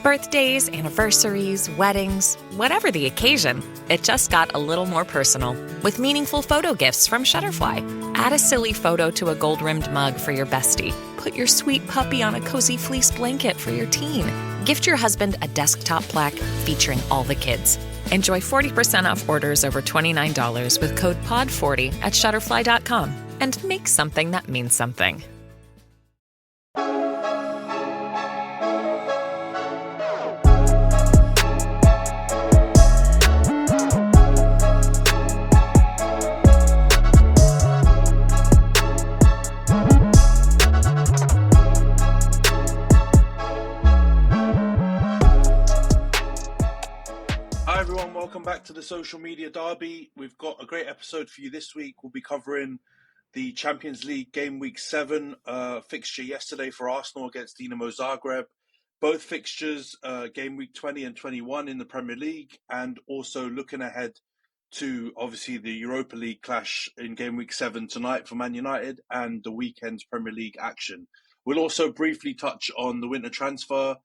Birthdays, anniversaries, weddings, whatever the occasion, it just got a little more personal with meaningful photo gifts from Shutterfly. Add a silly photo to a gold-rimmed mug for your bestie. Put your sweet puppy on a cozy fleece blanket for your teen. Gift your husband a desktop plaque featuring all the kids. Enjoy 40% off orders over $29 with code POD40 at Shutterfly.com and make something that means something. Welcome back to the Social Media Derby. We've got a great episode for you this week. We'll be covering the Champions League Game Week 7 fixture yesterday for Arsenal against Dinamo Zagreb. Both fixtures, Game Week 20 and 21 in the Premier League, and also looking ahead to, obviously, the Europa League clash in Game Week 7 tonight for Man United and the weekend's Premier League action. We'll also briefly touch on the winter transfer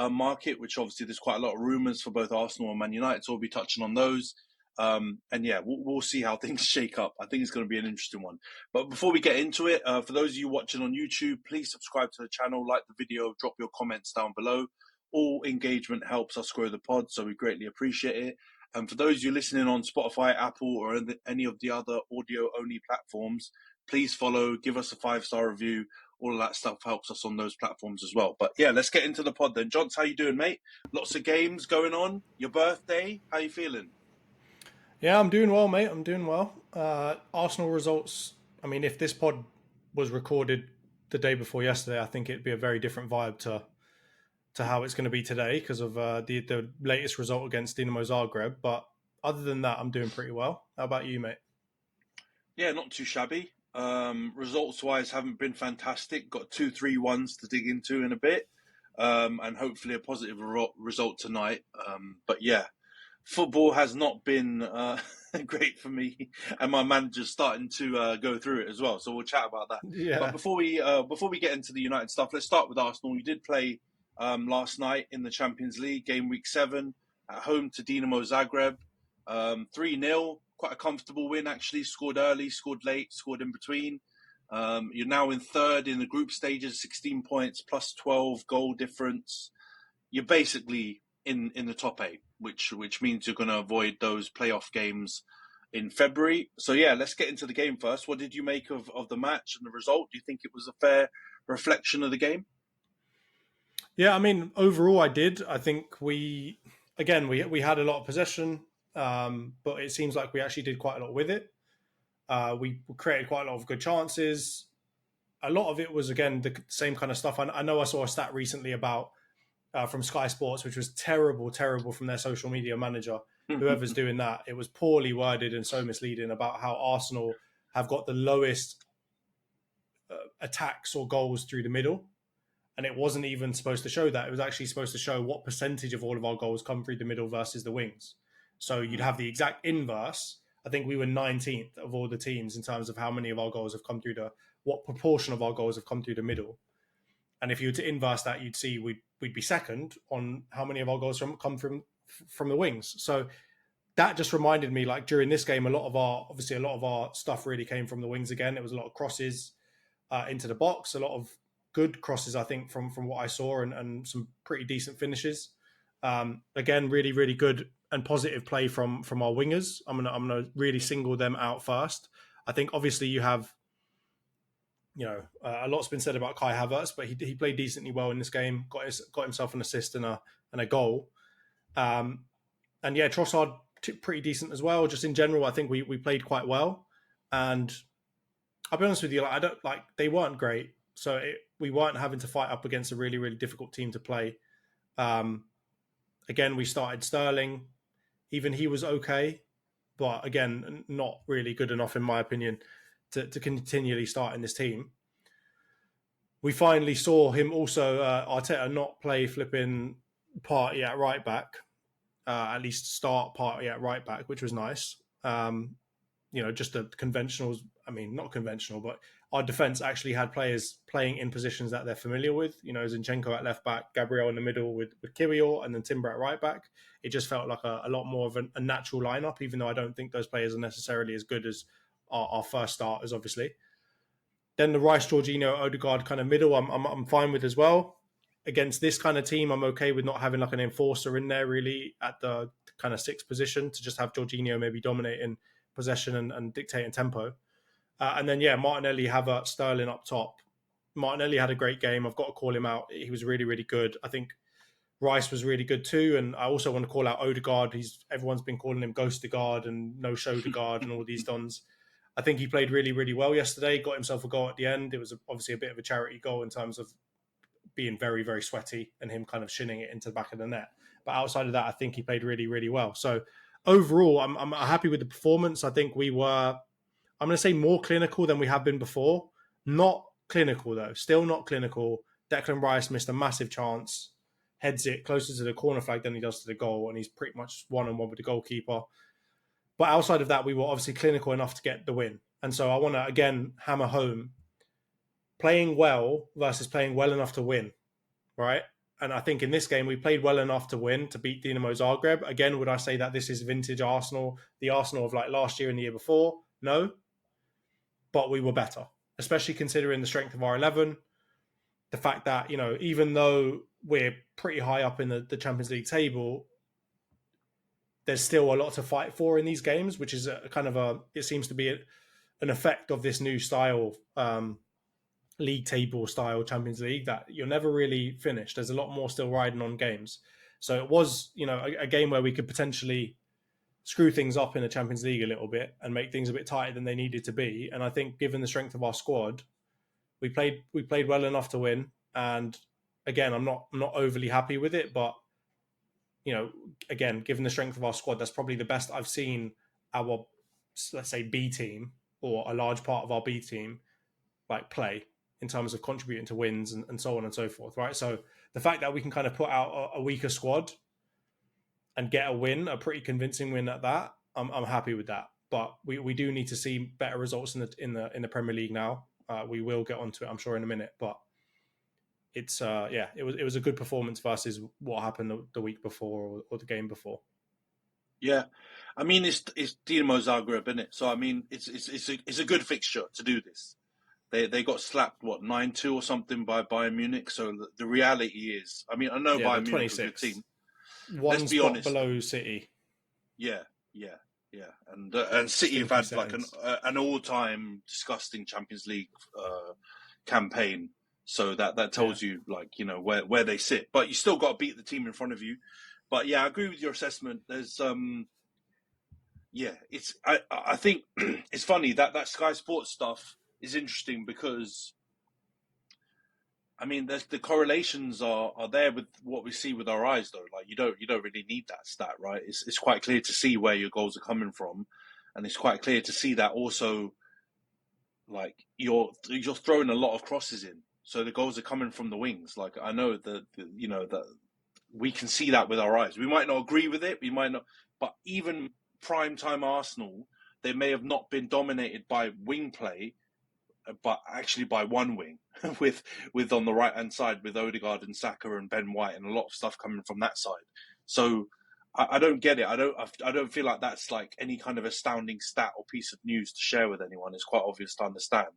market, which obviously there's quite a lot of rumours for both Arsenal and Man United, so we'll be touching on those. We'll see how things shake up. I think it's going to be an interesting one. But before we get into it, for those of you watching on YouTube, please subscribe to the channel, like the video, drop your comments down below. All engagement helps us grow the pod, so we greatly appreciate it. And for those of you listening on Spotify, Apple, or any of the other audio-only platforms, please follow, give us a 5-star review. All of that stuff helps us on those platforms as well. But yeah, let's get into the pod then. Jonty, how you doing, mate? Lots of games going on. Your birthday, how you feeling? Yeah, I'm doing well, mate. I'm doing well. Arsenal results, I mean, if this pod was recorded the day before yesterday, I think it'd be a very different vibe to how it's going to be today because of the latest result against Dinamo Zagreb. But other than that, I'm doing pretty well. How about you, mate? Yeah, not too shabby. Results-wise, haven't been fantastic. Got 2-3-1s to dig into in a bit, and hopefully a positive result tonight. But yeah, football has not been great for me, and my manager's starting to go through it as well. So we'll chat about that. Yeah. But before we get into the United stuff, let's start with Arsenal. You did play last night in the Champions League, Game Week 7, at home to Dinamo Zagreb, 3-0. Quite a comfortable win, actually. Scored early, scored late, scored in between. You're now in third in the group stages, 16 points, plus 12 goal difference. You're basically in the top 8, which means you're going to avoid those playoff games in February. So yeah, let's get into the game first. What did you make of the match and the result? Do you think it was a fair reflection of the game? Yeah, I mean, overall I did. I think we had a lot of possession. But it seems like we actually did quite a lot with it. We created quite a lot of good chances. A lot of it was, again, the same kind of stuff. I know I saw a stat recently about from Sky Sports, which was terrible from their social media manager. Whoever's doing that, it was poorly worded and so misleading about how Arsenal have got the lowest attacks or goals through the middle. And it wasn't even supposed to show that. It was actually supposed to show what percentage of all of our goals come through the middle versus the wings. So you'd have the exact inverse. I think we were 19th of all the teams in terms of how many of our goals have come through what proportion of our goals have come through the middle. And if you were to inverse that, you'd see we'd be second on how many of our goals come from the wings. So that just reminded me, like during this game, a lot of our stuff really came from the wings again. It was a lot of crosses into the box, a lot of good crosses, I think, from what I saw, and some pretty decent finishes. Again, really, really good and positive play from our wingers. I'm gonna really single them out first. I think obviously you have, a lot's been said about Kai Havertz, but he played decently well in this game. Got himself an assist and a goal. And yeah, Trossard pretty decent as well. Just in general, I think we played quite well. And I'll be honest with you, they weren't great, so we weren't having to fight up against a really, really difficult team to play. Again, we started Sterling. Even he was okay, but again, not really good enough, in my opinion, to continually start in this team. We finally saw him also, Arteta, not play flipping Partey at right back, at least start Partey at right back, which was nice. Just the conventionals. I mean, not conventional, but our defence actually had players playing in positions that they're familiar with. You know, Zinchenko at left back, Gabriel in the middle with Kirill, and then Timber at right back. It just felt like a lot more of a natural lineup, even though I don't think those players are necessarily as good as our first starters, obviously. Then the Rice, Jorginho, Odegaard kind of middle, I'm fine with as well. Against this kind of team, I'm okay with not having like an enforcer in there really at the kind of sixth position, to just have Jorginho maybe dominating possession and dictating tempo. And then, Martinelli, Havertz, Sterling up top. Martinelli had a great game. I've got to call him out. He was really, really good. I think Rice was really good too. And I also want to call out Odegaard. Everyone's been calling him Ghost-Odegaard and No Show-Odegaard and all these dons. I think he played really, really well yesterday. Got himself a goal at the end. It was obviously a bit of a charity goal in terms of being very, very sweaty and him kind of shinning it into the back of the net. But outside of that, I think he played really, really well. So overall, I'm happy with the performance. I think we were, I'm going to say, more clinical than we have been before. Not clinical, though. Still not clinical. Declan Rice missed a massive chance, heads it closer to the corner flag than he does to the goal, and he's pretty much one-on-one with the goalkeeper. But outside of that, we were obviously clinical enough to get the win. And so I want to, again, hammer home playing well versus playing well enough to win, right? And I think in this game, we played well enough to win, to beat Dinamo Zagreb. Again, would I say that this is vintage Arsenal, the Arsenal of like last year and the year before? No. But we were better, especially considering the strength of our 11. The fact that, you know, even though we're pretty high up in the Champions League table, there's still a lot to fight for in these games, which is it seems to be an effect of this new style, league table style Champions League, that you're never really finished. There's a lot more still riding on games. So it was, you know, a game where we could potentially screw things up in the Champions League a little bit and make things a bit tighter than they needed to be. And I think given the strength of our squad, we played well enough to win. And again, I'm not overly happy with it, but you know, again, given the strength of our squad, that's probably the best I've seen our, let's say, B team, or a large part of our B team, like play in terms of contributing to wins and so on and so forth, right? So the fact that we can kind of put out a weaker squad and get a win, a pretty convincing win at that, I'm happy with that. But we do need to see better results in the Premier League now. We will get onto it, I'm sure, in a minute. But it's it was a good performance versus what happened the week before or the game before. Yeah, I mean it's Dinamo Zagreb, isn't it? So I mean it's a good fixture to do this. They got slapped 9-2 or something by Bayern Munich. So the reality is, I mean, I know Bayern Munich is a good team. One spot honest, below City. Yeah, and City have had like an all-time disgusting Champions League campaign. So that tells you, like, you know, where they sit. But you still got to beat the team in front of you. But yeah, I agree with your assessment. There's I think it's funny that Sky Sports stuff is interesting because, I mean, the correlations are there with what we see with our eyes, though. Like you don't really need that stat, right? It's quite clear to see where your goals are coming from, and it's quite clear to see that also, like you're throwing a lot of crosses in, so the goals are coming from the wings. Like I know that we can see that with our eyes. We might not agree with it, we might not, but even prime time Arsenal, they may have not been dominated by wing play, but actually by one wing with on the right hand side with Odegaard and Saka and Ben White and a lot of stuff coming from that side. So I don't get it. I don't feel like that's like any kind of astounding stat or piece of news to share with anyone. It's quite obvious to understand.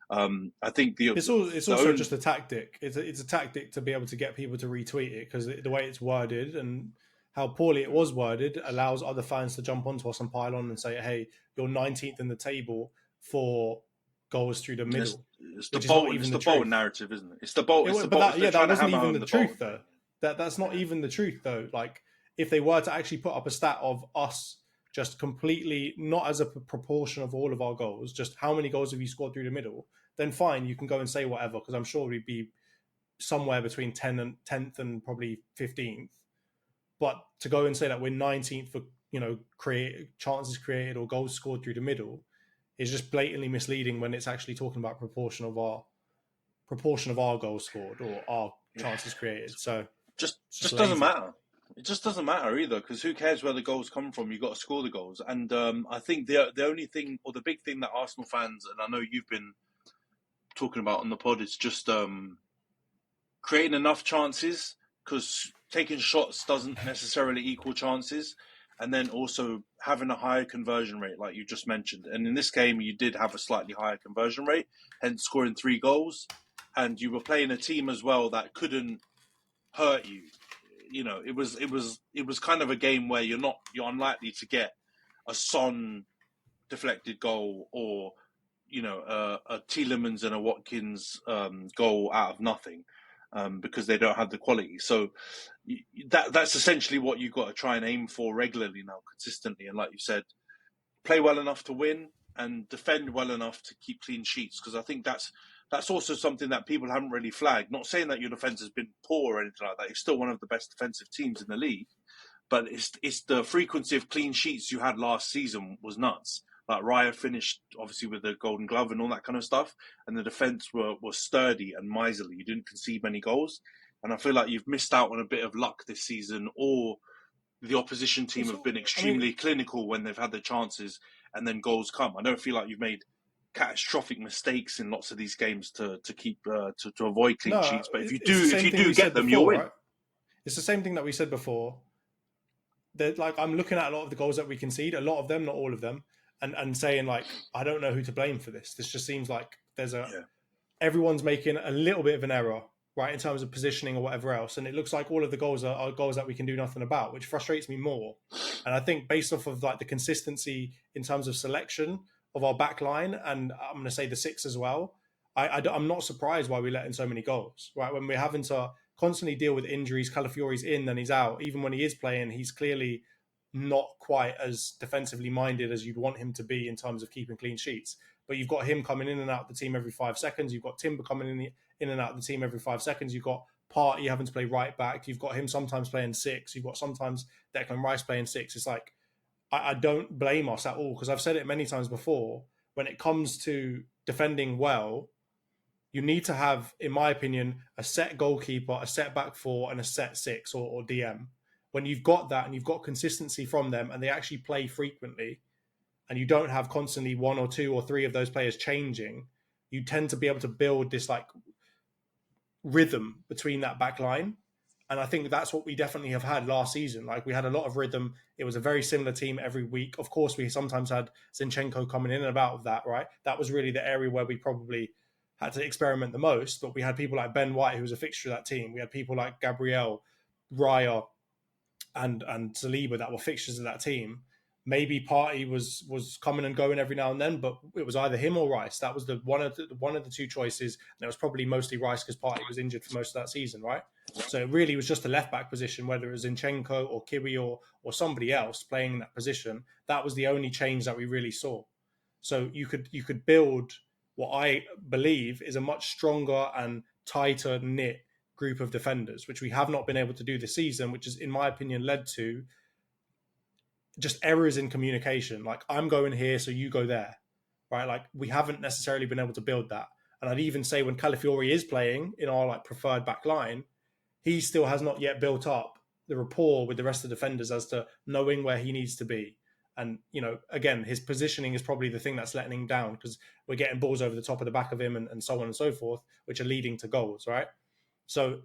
I think it's also just a tactic. It's a tactic to be able to get people to retweet it, because the way it's worded and how poorly it was worded allows other fans to jump onto us and pile on and say, "Hey, you're 19th in the table for goals through the middle." It's the Bolton narrative, isn't it? It's the Bolton. That wasn't even the truth, though. That's not even the truth, though. Like, if they were to actually put up a stat of us just completely, not as a proportion of all of our goals, just how many goals have you scored through the middle, then fine, you can go and say whatever, because I'm sure we'd be somewhere between 10th and probably 15th. But to go and say that we're 19th for, you know, chances created or goals scored through the middle is just blatantly misleading when it's actually talking about proportion of our goals scored or our chances created. So just doesn't matter. It just doesn't matter either, because who cares where the goals come from? You've got to score the goals. And I think the only thing, or the big thing that Arsenal fans, and I know you've been talking about on the pod is just creating enough chances, because taking shots doesn't necessarily equal chances, and then also having a higher conversion rate, like you just mentioned. And in this game, you did have a slightly higher conversion rate, hence scoring 3 goals. And you were playing a team as well that couldn't hurt you. You know, it was kind of a game where you're unlikely to get a Son deflected goal, or a Tielemans and a Watkins goal out of nothing, because they don't have the quality. So that's essentially what you've got to try and aim for regularly now, consistently. And like you said, play well enough to win and defend well enough to keep clean sheets, because I think that's also something that people haven't really flagged. Not saying that your defence has been poor or anything like that. You're still one of the best defensive teams in the league, but it's the frequency of clean sheets you had last season was nuts. Like Raya finished obviously with the Golden Glove and all that kind of stuff, and the defence were sturdy and miserly. You didn't concede many goals, and I feel like you've missed out on a bit of luck this season, or the opposition team have been extremely clinical when they've had the chances, and then goals come. I don't feel like you've made catastrophic mistakes in lots of these games to keep to avoid clean sheets. But if you do get them, you'll win. Right? It's the same thing that we said before. That, like, I'm looking at a lot of the goals that we concede, a lot of them, not all of them, and saying, like, I don't know who to blame for this. This just seems like everyone's making a little bit of an error, right, in terms of positioning or whatever else. And it looks like all of the goals are goals that we can do nothing about, which frustrates me more. And I think based off of like the consistency in terms of selection of our back line, and I'm going to say the 6 as well, I'm not surprised why we let in so many goals, right? When we're having to constantly deal with injuries, Calafiore's in, then he's out. Even when he is playing, he's clearly not quite as defensively minded as you'd want him to be in terms of keeping clean sheets. But you've got him coming in and out of the team every 5 seconds. You've got Timber coming in and out of the team every 5 seconds. You've got Partey having to play right back. You've got him sometimes playing 6. You've got sometimes Declan Rice playing 6. It's like, I don't blame us at all, because I've said it many times before. When it comes to defending well, you need to have, in my opinion, a set goalkeeper, a set back 4, and a set 6 or DM. When you've got that and you've got consistency from them and they actually play frequently, and you don't have constantly 1 or 2 or 3 of those players changing, you tend to be able to build this like rhythm between that back line. And I think that's what we definitely have had last season. Like, we had a lot of rhythm. It was a very similar team every week. Of course, we sometimes had Zinchenko coming in and out of that, right? That was really the area where we probably had to experiment the most. But we had people like Ben White, who was a fixture of that team. We had people like Gabriel, Raya, and Saliba that were fixtures of that team. Maybe Partey was coming and going every now and then, but it was either him or Rice. That was the one of the 2 choices, and it was probably mostly Rice because Partey was injured for most of that season, right? So it really was just a left back position, whether it was Zinchenko or Kiwi or somebody else playing in that position. That was the only change that we really saw. So you could build what I believe is a much stronger and tighter knit group of defenders, which we have not been able to do this season, which is, in my opinion, led to just errors in communication. Like, I'm going here, so you go there, right? Like, we haven't necessarily been able to build that. And I'd even say when Calafiori is playing in our like preferred back line, he still has not yet built up the rapport with the rest of the defenders as to knowing where he needs to be. And, again, his positioning is probably the thing that's letting him down, because we're getting balls over the top of the back of him and so on and so forth, which are leading to goals, right? So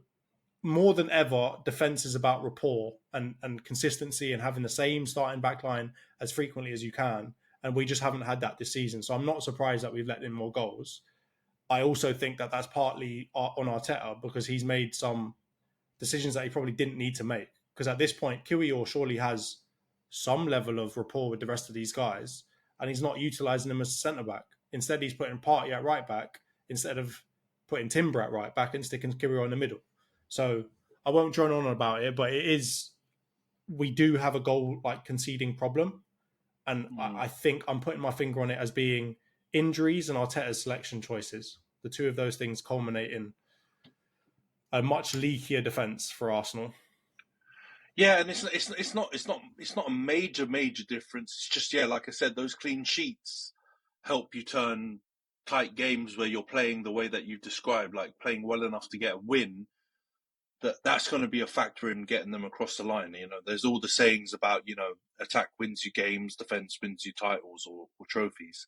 more than ever, defense is about rapport and consistency and having the same starting back line as frequently as you can. And we just haven't had that this season. So I'm not surprised that we've let in more goals. I also think that that's partly on Arteta, because he's made some decisions that he probably didn't need to make. Because at this point, Kiwior surely has some level of rapport with the rest of these guys, and he's not utilising them as a centre-back. Instead, he's putting Partey at right-back instead of putting Timber at right-back and sticking Kiwior in the middle. So I won't drone on about it, but we do have a goal like conceding problem. And I think I'm putting my finger on it as being injuries and Arteta's selection choices. The 2 of those things culminate in a much leakier defence for Arsenal. Yeah, and it's not a major difference. It's just, like I said, those clean sheets help you turn tight games where you're playing the way that you've described, like playing well enough to get a win. That's going to be a factor in getting them across the line. There's all the sayings about, attack wins you games, defense wins you titles or trophies.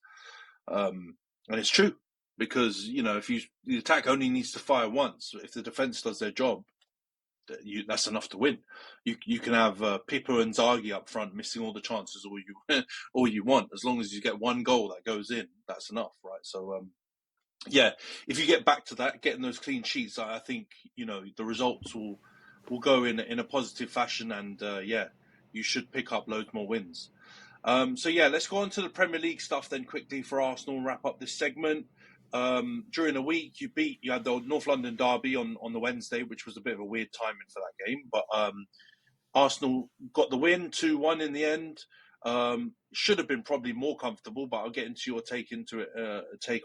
And it's true. because if the attack only needs to fire once, if the defense does their job, that's enough to win. You can have Pippo and Zaghi up front missing all the chances all you want. As long as you get one goal that goes in, that's enough, right? So if you get back to that, getting those clean sheets, I think the results will go in a positive fashion, and you should pick up loads more wins. Let's go on to the Premier League stuff then quickly for Arsenal and wrap up this segment. During the week, you had the North London derby on the Wednesday, which was a bit of a weird timing for that game. But Arsenal got the win, 2-1 in the end. Should have been probably more comfortable, but I'll get into your take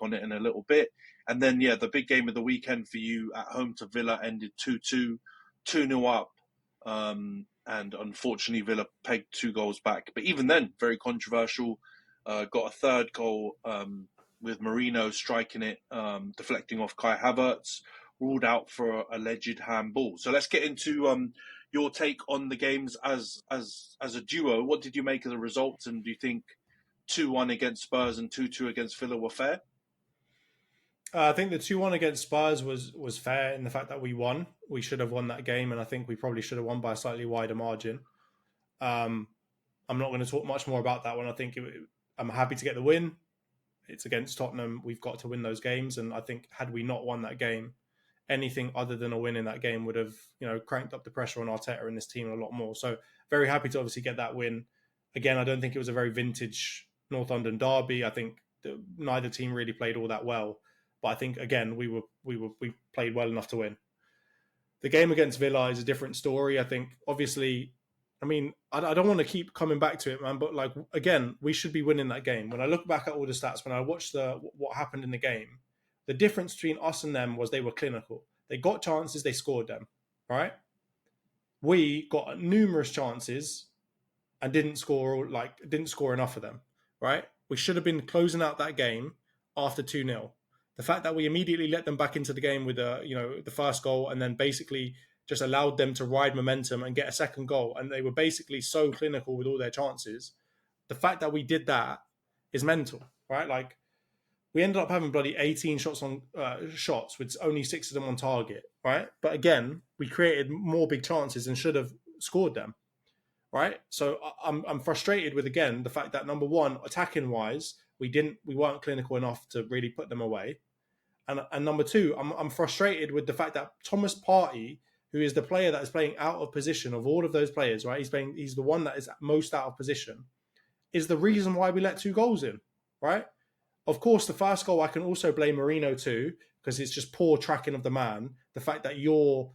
on it in a little bit. And then, the big game of the weekend for you at home to Villa ended 2-2, 2-0 up. And unfortunately, Villa pegged 2 goals back. But even then, very controversial. Got a third goal with Marino striking it, deflecting off Kai Havertz, ruled out for alleged handball. So let's get into your take on the games as a duo. What did you make of the results, and do you think 2-1 against Spurs and 2-2 against Villa were fair? I think the 2-1 against Spurs was fair in the fact that we won. We should have won that game, and I think we probably should have won by a slightly wider margin. I'm not going to talk much more about that one. I think I'm happy to get the win. It's against Tottenham. We've got to win those games, and I think had we not won that game, anything other than a win in that game would have cranked up the pressure on Arteta and this team a lot more. So very happy to obviously get that win. Again, I don't think it was a very vintage North London derby. I think neither team really played all that well. But I think, again, we played well enough to win. The game against Villa is a different story. I think, obviously, I don't want to keep coming back to it, man. But, again, we should be winning that game. When I look back at all the stats, when I watched what happened in the game, the difference between us and them was they were clinical. They got chances, they scored them, right? We got numerous chances and didn't score enough of them, right? We should have been closing out that game after 2-0. The fact that we immediately let them back into the game with the first goal and then basically just allowed them to ride momentum and get a second goal, and they were basically so clinical with all their chances. The fact that we did that is mental, right? We ended up having bloody 18 shots with only 6 of them on target, right? But again, we created more big chances and should have scored them, right? So I'm frustrated with, again, the fact that, number one, attacking wise, we weren't clinical enough to really put them away. And number two, I'm frustrated with the fact that Thomas Partey, who is the player that is playing out of position of all of those players, right? He's the one that is most out of position, is the reason why we let 2 goals in, right? Of course, the first goal I can also blame Marino too, because it's just poor tracking of the man. The fact that you're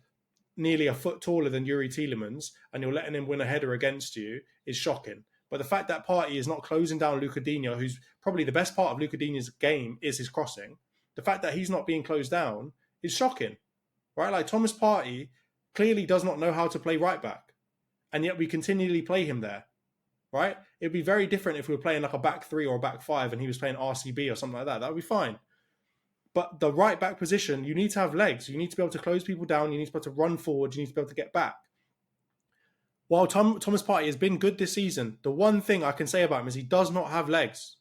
nearly a foot taller than Yuri Tielemans and you're letting him win a header against you is shocking. But the fact that Partey is not closing down Luca Digne, who's probably the best part of Luca Digne's game is his crossing. The fact that he's not being closed down is shocking, right? Thomas Partey clearly does not know how to play right back, and yet we continually play him there, right? It'd be very different if we were playing a back 3 or a back 5 and he was playing RCB or something like that. That would be fine. But the right back position, you need to have legs. You need to be able to close people down. You need to be able to run forward. You need to be able to get back. While Thomas Partey has been good this season, the one thing I can say about him is he does not have legs.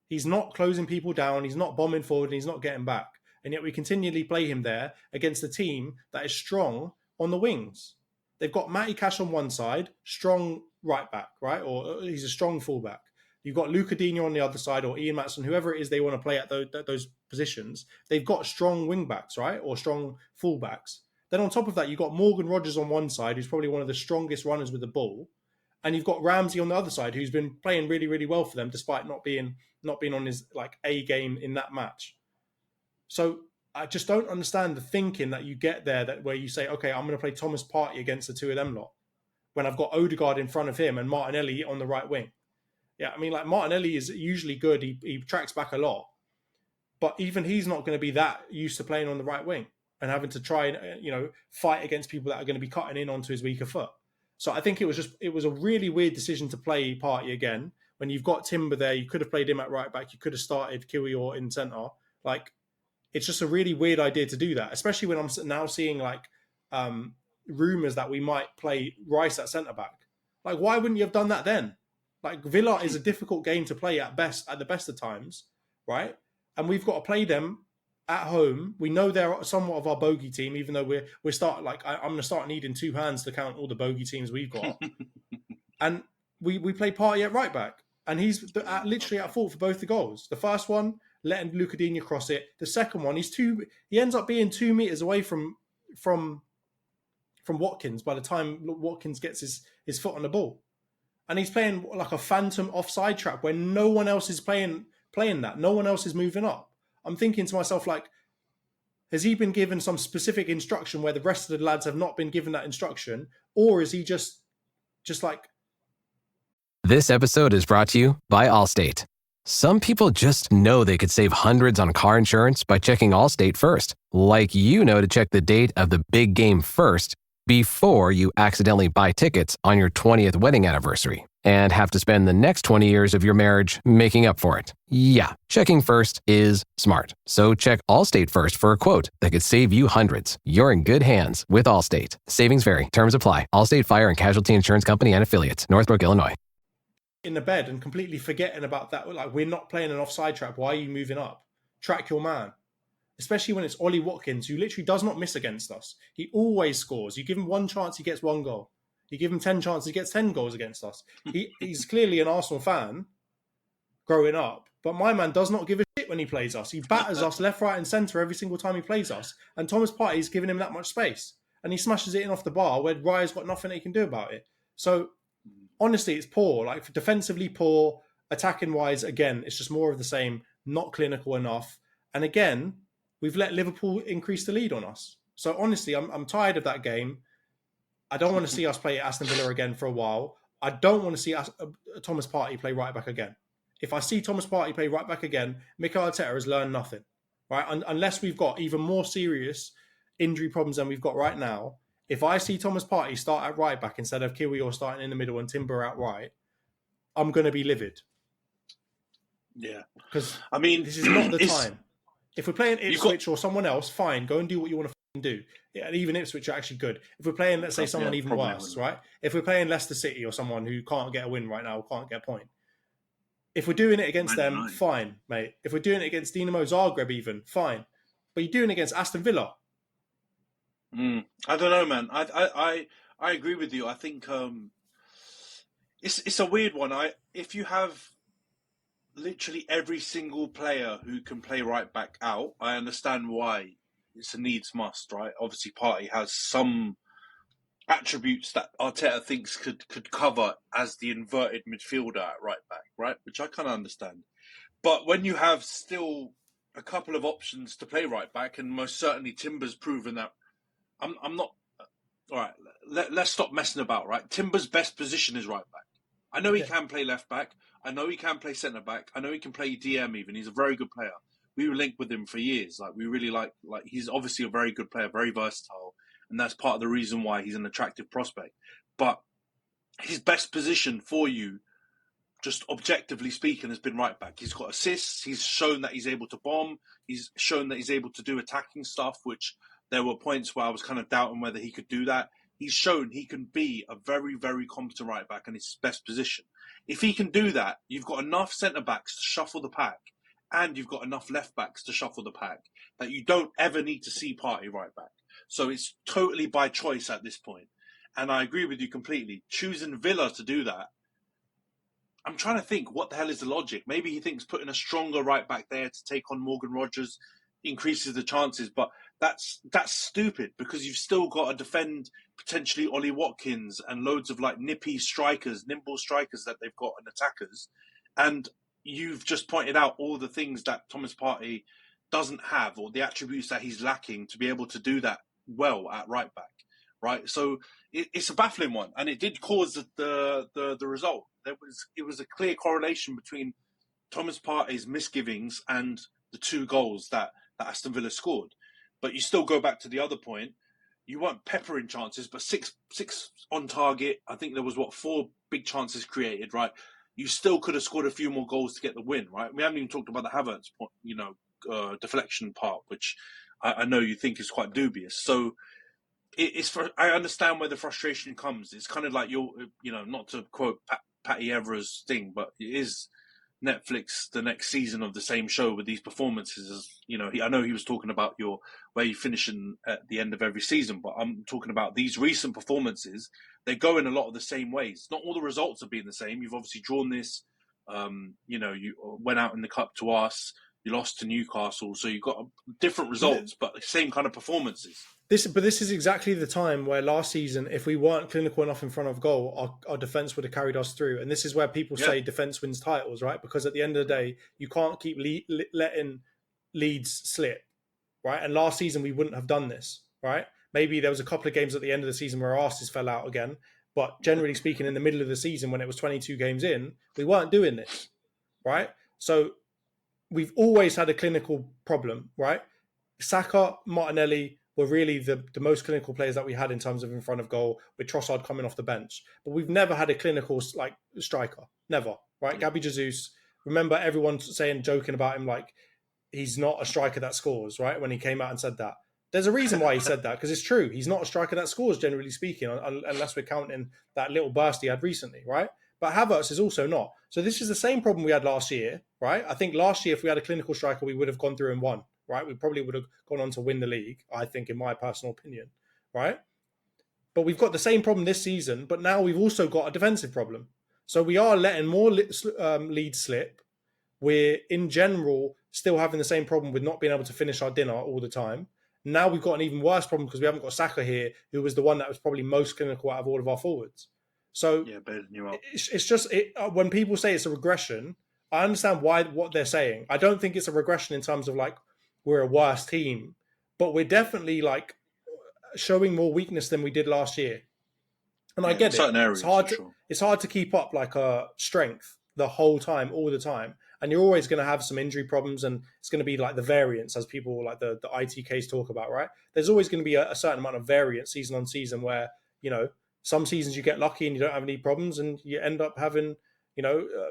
He's not closing people down. He's not bombing forward, and he's not getting back. And yet we continually play him there against a team that is strong on the wings. They've got Matty Cash on one side, strong right back, right? Or he's a strong fullback. You've got Luca Digne on the other side, or Ian Maatson, whoever it is they want to play at those positions. They've got strong wing backs, right? Or strong fullbacks. Then on top of that, you've got Morgan Rogers on one side, who's probably one of the strongest runners with the ball. And you've got Ramsey on the other side, who's been playing really, really well for them, despite not being on his A game in that match. So I just don't understand the thinking that you get there, where you say, okay, I'm going to play Thomas Partey against the 2 of them lot, when I've got Odegaard in front of him and Martinelli on the right wing. Yeah, Martinelli is usually good. He tracks back a lot. But even he's not going to be that used to playing on the right wing and having to try and, fight against people that are going to be cutting in onto his weaker foot. So I think it was a really weird decision to play Partey again. When you've got Timber there, you could have played him at right back. You could have started Kiwior in centre. It's just a really weird idea to do that, especially when I'm now seeing rumours that we might play Rice at centre back. Why wouldn't you have done that then? Villa is a difficult game to play at the best of times, right? and we've got to play them at home. We know they're somewhat of our bogey team, even though we're starting I'm going to start needing two hands to count all the bogey teams we've got. And we play Partey at right back, and he's literally at fault for both the goals. The first one, letting Luca Digne cross it. The second one, he ends up being 2 meters away from Watkins by the time Watkins gets his foot on the ball. And he's playing like a phantom offside trap where no one else is playing that. No one else is moving up. I'm thinking to myself, like, has he been given some specific instruction where the rest of the lads have not been given that instruction? Or is he just like... This episode is brought to you by Allstate. Some people just know they could save hundreds on car insurance by checking Allstate first. Like to check the date of the big game first before you accidentally buy tickets on your 20th wedding anniversary and have to spend the next 20 years of your marriage making up for it. Yeah, checking first is smart. So check Allstate first for a quote that could save you hundreds. You're in good hands with Allstate. Savings vary. Terms apply. Allstate Fire and Casualty Insurance Company and Affiliates. Northbrook, Illinois. In the bed and completely forgetting about that. Like, we're not playing an offside trap. Why are you moving up? Track your man. Especially when it's Ollie Watkins, who literally does not miss against us. He always scores. You give him one chance, he gets one goal. You give him 10 chances, he gets 10 goals against us. He's clearly an Arsenal fan growing up, but my man does not give a shit when he plays us. He batters us left, right and centre every single time he plays us. And Thomas Partey's giving him that much space. And he smashes it in off the bar where Raya's got nothing he can do about it. So, honestly, it's poor. Like, defensively poor, attacking-wise, again, it's just more of the same, not clinical enough. And again, we've let Liverpool increase the lead on us. So honestly, I'm tired of that game. I don't want to see us play Aston Villa again for a while. I don't want to see Thomas Partey play right back again. If I see Thomas Partey play right back again, Mikel Arteta has learned nothing, right? Unless we've got even more serious injury problems than we've got right now. If I see Thomas Partey start at right back instead of Kiwior starting in the middle and Timber out right, I'm going to be livid. Yeah. Because I mean, this is not the time. If we're playing Ipswich or someone else, fine, go and do what you want to do. Yeah, and even Ipswich are actually good. If we're playing, let's say, someone even worse, right? If we're playing Leicester City or someone who can't get a win right now, can't get a point. If we're doing it against them, fine, mate. If we're doing it against Dinamo Zagreb even, fine. But you're doing it against Aston Villa. I don't know, man. I agree with you. I think it's a weird one. If you have literally every single player who can play right back out, I understand why it's a needs must, right? Obviously, Partey has some attributes that Arteta thinks could cover as the inverted midfielder at right back, right? Which I kind of understand. But when you have still a couple of options to play right back, and most certainly Timber's proven that, I'm not... All right, let's stop messing about, right? Timber's best position is right back. I know he can play left back. I know he can play centre back. I know he can play DM even. He's a very good player. We were linked with him for years. Like, we really like he's obviously a very good player, very versatile. And that's part of the reason why he's an attractive prospect. But his best position for you, just objectively speaking, has been right back. He's got assists. He's shown that he's able to bomb. He's shown that he's able to do attacking stuff, which there were points where I was kind of doubting whether he could do that. He's shown he can be a very, very competent right back and it's his best position. If he can do that, you've got enough centre-backs to shuffle the pack and you've got enough left-backs to shuffle the pack that you don't ever need to see Partey right back. So it's totally by choice at this point. And I agree with you completely. Choosing Villa to do that, I'm trying to think, what the hell is the logic? Maybe he thinks putting a stronger right back there to take on Morgan Rogers increases the chances, but that's stupid because you've still got to defend potentially Ollie Watkins and loads of like nimble strikers that they've got and attackers. And you've just pointed out all the things that Thomas Partey doesn't have or the attributes that he's lacking to be able to do that well at right back, right? So it's a baffling one, and it did cause the result. It was a clear correlation between Thomas Partey's misgivings and the two goals that Aston Villa scored. But you still go back to the other point. You weren't peppering chances, but six on target. I think there was 4 big chances created, right? You still could have scored a few more goals to get the win, right? We haven't even talked about the Havertz, deflection part, which I know you think is quite dubious. So I understand where the frustration comes. It's kind of like not to quote Patty Evra's thing, but it is Netflix the next season of the same show with these performances. I know he was talking about where you finish at the end of every season, but I'm talking about these recent performances. They go in a lot of the same ways. Not all the results are being the same. You've obviously drawn this. You went out in the cup to us. You lost to Newcastle, so you've got different results, but the same kind of performances. This is exactly the time where last season, if we weren't clinical enough in front of goal, our defence would have carried us through. And this is where people say defence wins titles, right? Because at the end of the day, you can't keep letting leads slip, right? And last season, we wouldn't have done this, right? Maybe there was a couple of games at the end of the season where our asses fell out again. But generally speaking, in the middle of the season, when it was 22 games in, we weren't doing this, right? So we've always had a clinical problem, right? Saka, Martinelli were really the most clinical players that we had in terms of in front of goal, with Trossard coming off the bench. But we've never had a clinical striker. Never, right? Gabby Jesus, remember everyone joking about him like he's not a striker that scores, right? When he came out and said that. There's a reason why he said that, because it's true. He's not a striker that scores, generally speaking, unless we're counting that little burst he had recently, right? But Havertz is also not. So this is the same problem we had last year, right? I think last year, if we had a clinical striker, we would have gone through and won, right? We probably would have gone on to win the league, I think, in my personal opinion, right? But we've got the same problem this season, but now we've also got a defensive problem. So we are letting more leads slip. We're, in general, still having the same problem with not being able to finish our dinner all the time. Now we've got an even worse problem because we haven't got Saka here, who was the one that was probably most clinical out of all of our forwards. So it's just when people say it's a regression, I understand what they're saying. I don't think it's a regression in terms of like we're a worse team, but we're definitely like showing more weakness than we did last year. And I get it. Areas, it's hard to keep up like a strength the whole time, all the time. And you're always going to have some injury problems, and it's going to be like the variance, as people like the ITKs talk about, right? There's always going to be a certain amount of variance season on season where, some seasons you get lucky and you don't have any problems and you end up having,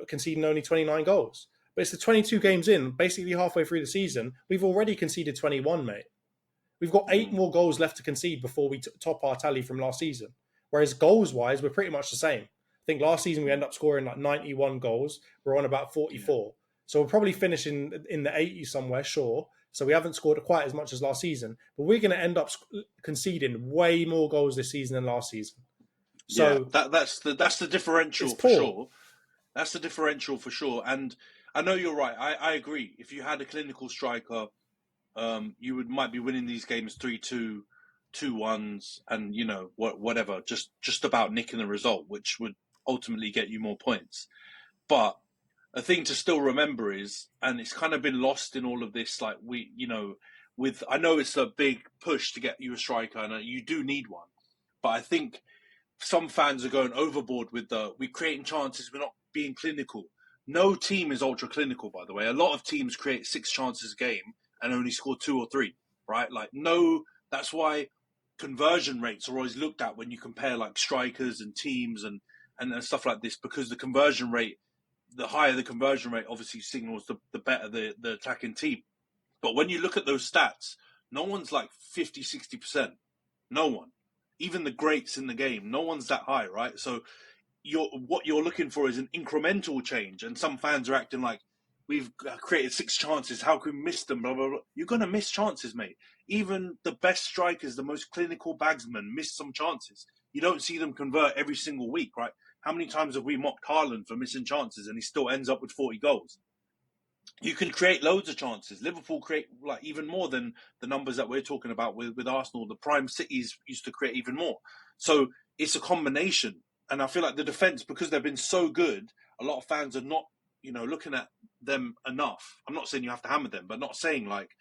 conceding only 29 goals. But it's the 22 games in, basically halfway through the season, we've already conceded 21, mate. We've got 8 more goals left to concede before we top our tally from last season. Whereas goals-wise, we're pretty much the same. I think last season we ended up scoring like 91 goals. We're on about 44. Yeah. So we'll probably finish in the 80s somewhere, sure. So we haven't scored quite as much as last season. But we're going to end up conceding way more goals this season than last season. So that's the differential for sure. That's the differential for sure. And I know you're right. I agree. If you had a clinical striker, you might be winning these games 3-2, 2-1s, and whatever. Just about nicking the result, which would ultimately get you more points. But a thing to still remember is, and it's kind of been lost in all of this, like I know it's a big push to get you a striker, and you do need one. But I think some fans are going overboard with we're creating chances, we're not being clinical. No team is ultra clinical, by the way. A lot of teams create 6 chances a game and only score 2 or 3, right? That's why conversion rates are always looked at when you compare like strikers and teams and stuff like this, because the conversion rate, the higher the conversion rate obviously signals the better the attacking team. But when you look at those stats, no one's like 50, 60%. No one. Even the greats in the game, no one's that high, right? So what you're looking for is an incremental change. And some fans are acting like, we've created 6 chances, how can we miss them, blah, blah, blah. You're going to miss chances, mate. Even the best strikers, the most clinical bagsmen, miss some chances. You don't see them convert every single week, right? How many times have we mocked Haaland for missing chances and he still ends up with 40 goals? You can create loads of chances. Liverpool create like even more than the numbers that we're talking about with Arsenal. The prime cities used to create even more. So it's a combination. And I feel like the defence, because they've been so good, a lot of fans are not, looking at them enough. I'm not saying you have to hammer them, but not saying like